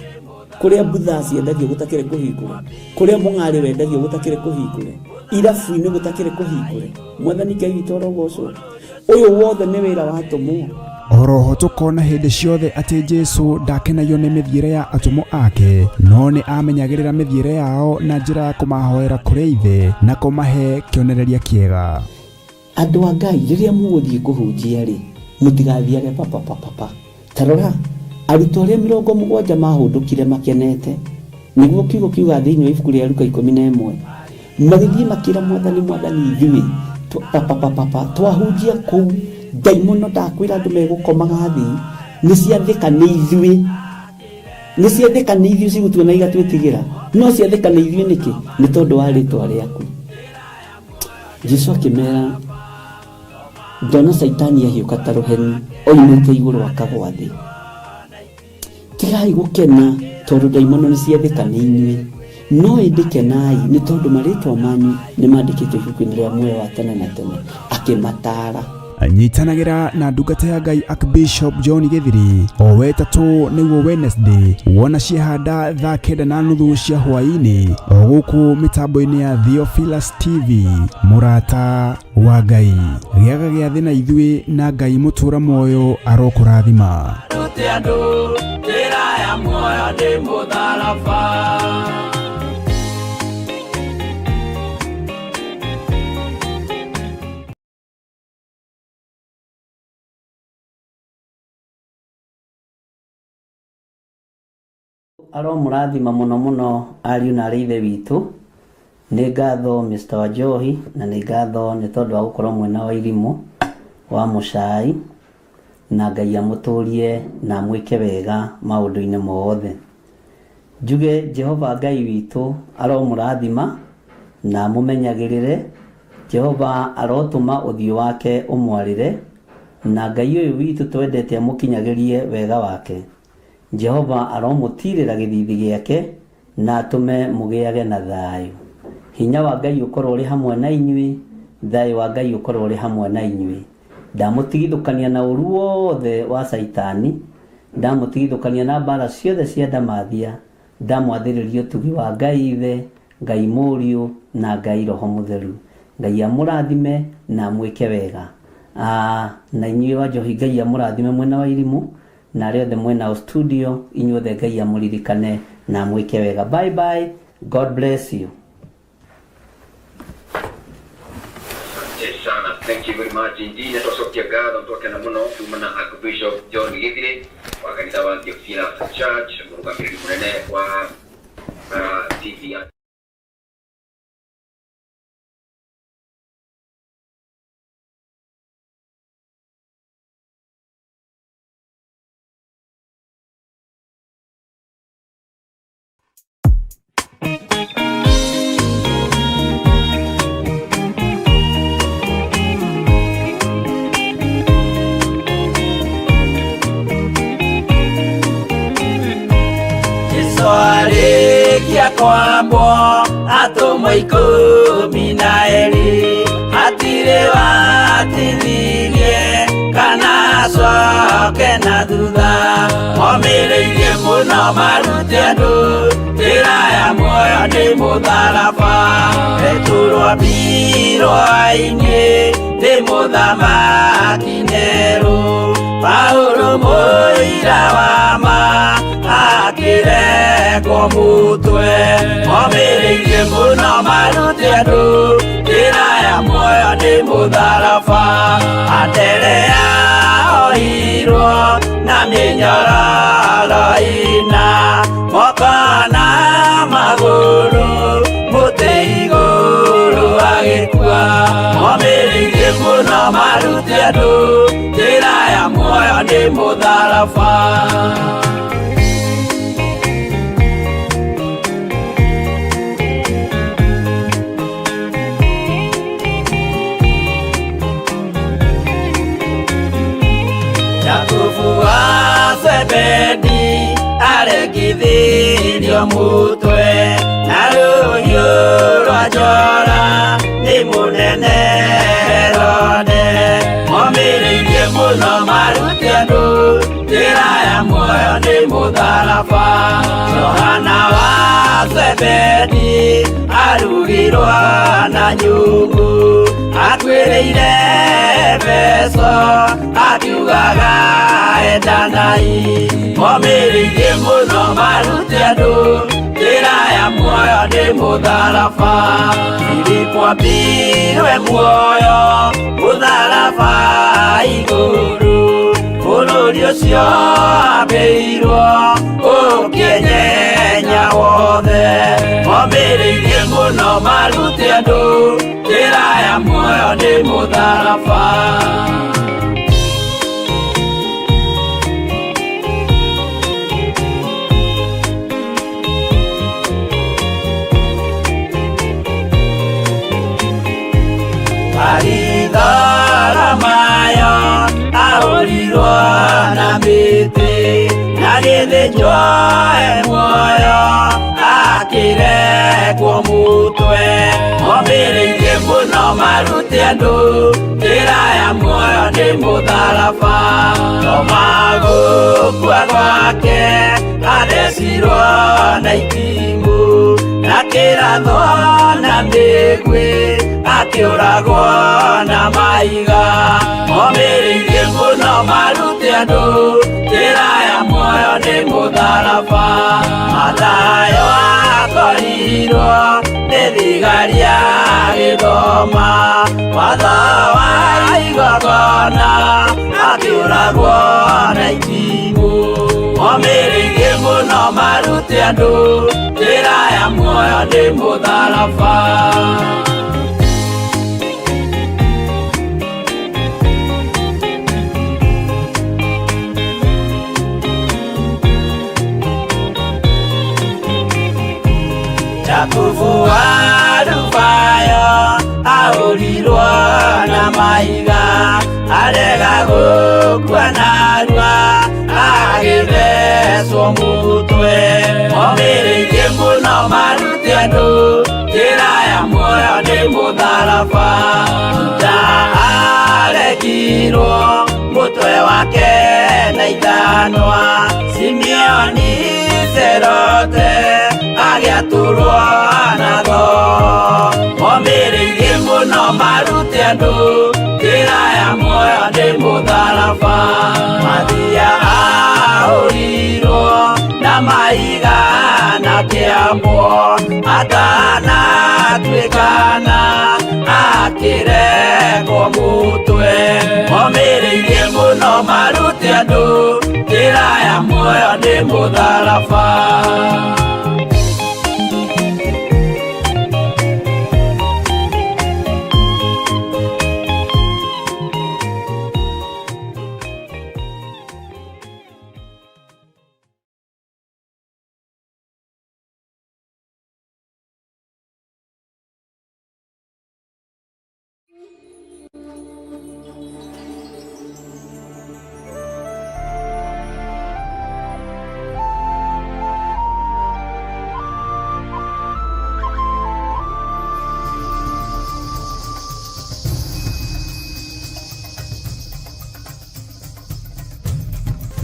kũrĩa mbutha ciendagio gũtakĩrĩ kũhingũra, kũrĩa mũng'arĩ wendagio gũtakĩrĩ kũhingũre, irabu-inĩ gũtakĩrĩ kũhingũre. Mwathani Ngai witũ orogocwo. Ũyũ wothe nĩ wĩra wa atũmwo. Oroho tũkona hĩndĩ ciothe atĩ Jesũ ndakenagio nĩ mĩthiĩre ya atũmwo ake, no nĩ amenyagĩrĩra mĩthiĩre yao na njĩra ya kũmahoera kũrĩ ithe na kũmahe kĩonereria kĩega. Andũ a Ngai rĩrĩa mũgũthiĩ kũhunjia rĩ, mũtigathiage papa. Tarora arutwo arĩa 70 mahũndũkire makenete, nĩguo kiugo kiuga thĩinĩ wa ibuku rĩa Luka 11, magĩthiĩ makĩra Mwathani ithuĩ twahunjia kũu, ndaimono ndakwĩra andũ megũkomaga thĩ, nĩciathĩka nĩ ithuĩ cigũtuona igatwĩtigĩra, no ciathĩka nĩ ithuĩ nĩkĩ? Nĩ tondũ wa rĩtwa rĩaku. Jesũ akĩmera, ndona Saitani ahiũka ta rũheni oimĩte igũrũ akagwa thĩ. Tigai gũkena tondũ ndaimono nĩciathĩka nĩ inyuĩ, no ĩndĩkenai nĩ tondũ marĩtwa manyu nĩ mandĩkĩtwo ibuku-inĩ rĩa muoyo wa tene na tene. Akĩmatara. Nyitanagĩra na ndungata ya Ngai Archbishop John Gĩthiri o wetatũ nĩguo Wednesday wona ciehanda thaa 9:30 cia hwaĩ-inĩ o gũkũ mĩtambo-inĩ ya Theophilus TV. Mũrata wa Ngai, gĩaga gĩa thĩ na ithuĩ na Ngai mũtũra muoyo arokũrathima. Aromũrathima mũno ariũ na arĩ ithe witũ. Nĩ ngatho Mr. Wanjohi na nĩ ngatho nĩ tondũ wa gũkorwo mwena wa irimũ wa mũcai, na Ngai amũtũrie na mwĩke wega maũndũ-inĩ mothe. Njuge Jehova Ngai witũ aromũrathima na mũmenyagĩrĩre. Jehova arotũma ũthiũ wake ũmwarĩre, na Ngai ũyũ witũ twendete amũkinyagĩrie wega wake. Jehova aromũtirĩra gĩthithi gĩake na atume mugiage na thayu. Hinya wa Ngai ukorwo uri hamwe na inyuĩ, thayu wa Ngai ukorwo uri hamwe na inyuĩ. Ndamutigithukania na ũru wothe wa Saitani, ndamutigithukania na mbara ciothe cia ndamathia, ndamwathĩrĩria ũtugi wa Ngai Ithe, Ngai Mũriũ na Ngai Roho Mũtheru. Ngai amũrathime na amwĩke wega. Na inyuĩ wa Njohi, Ngai amũrathime mwena wa Irimũ, na arĩa othe mwena wa studio, inyuothe Ngai amũririkane na amwĩke wega. Bye bye. God bless you. Thank you very much indeed. Natocokia ngatho twakenera muno kumana Archbishop John Githiri wa kanitha wa Theophila Church, mũrũgamĩrĩri mũnene wa TV. Kwambo atumwo 12 hatire watithirie kana coke na thutha momireirie muno marute andu njĩra ya muoyo nĩ mũtharaba eturwo mbirwa-inĩ nĩ mũthamaki Nero Paulo mũira wa ma akĩrekwo mũtwe momireirie muno marute andu njĩra ya muoyo nĩ mũtharaba atere yaohirwo na mĩnyororo ina moko na magũrũ mũtĩ igũrũ agĩkua momireirie muno marute andu njĩra ya muoyo nĩ mũtharaba. Zebedi aregithirio mũtwe na rũhiũ rwa njora nĩ mũnene Herode momireirie muno marute andu njĩra ya muoyo nĩ mũtharaba. Johana wa Zebedi arugirwo na nyũngũ atuĩrĩire Efeso akiugaga endanai momireirie muno marute andu njĩra ya muoyo nĩ mũtharaba. Filipo ambirwe muoyo mũtharaba igũrũ bũrũri ũcio ambĩirwo ũkĩnyenya wothe momireirie muno marute andu njĩra ya muoyo nĩ mũtharaba. Mayo ahũrirwo na mĩtĩ na gĩthĩnjwo muoyo akĩrekwo mũtwe momireirie muno marute andu njĩra ya muoyo nĩ mũtharaba. Gũkua gwake athecirwo na itimũ na kĩratho na mĩguĩ akĩũragwo na maiga momireirie muno marute andu njĩra ya muoyo nĩ mũtharaba. Mathayo akorirwo nĩ thigari agĩthoma watho wa igongona akĩũragwo na itimũ momireirie muno marute andu njĩra ya muoyo nĩ mũtharaba. Jakubu wa Rubayo ahũrirwo na maiga arega gũkua narua agĩthecwo mũtwe momireirie muno muno marute andu njira ya muoyo ni mutharaba ndaregirwo mutwe wake na ithanwa Simeoni Zerote agiaturwo na tho omĩrĩirie mũno marute andũ njĩra ya muoyo nĩ mũtharaba Mathia ahũrirwo na mahiga na kĩambo atanatuĩkana akĩrekwo mũtwe omĩrĩirie mũno marute andũ njĩra ya muoyo nĩ mũtharaba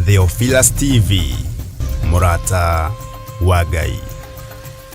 Theophilus TV, Murata wa Ngai.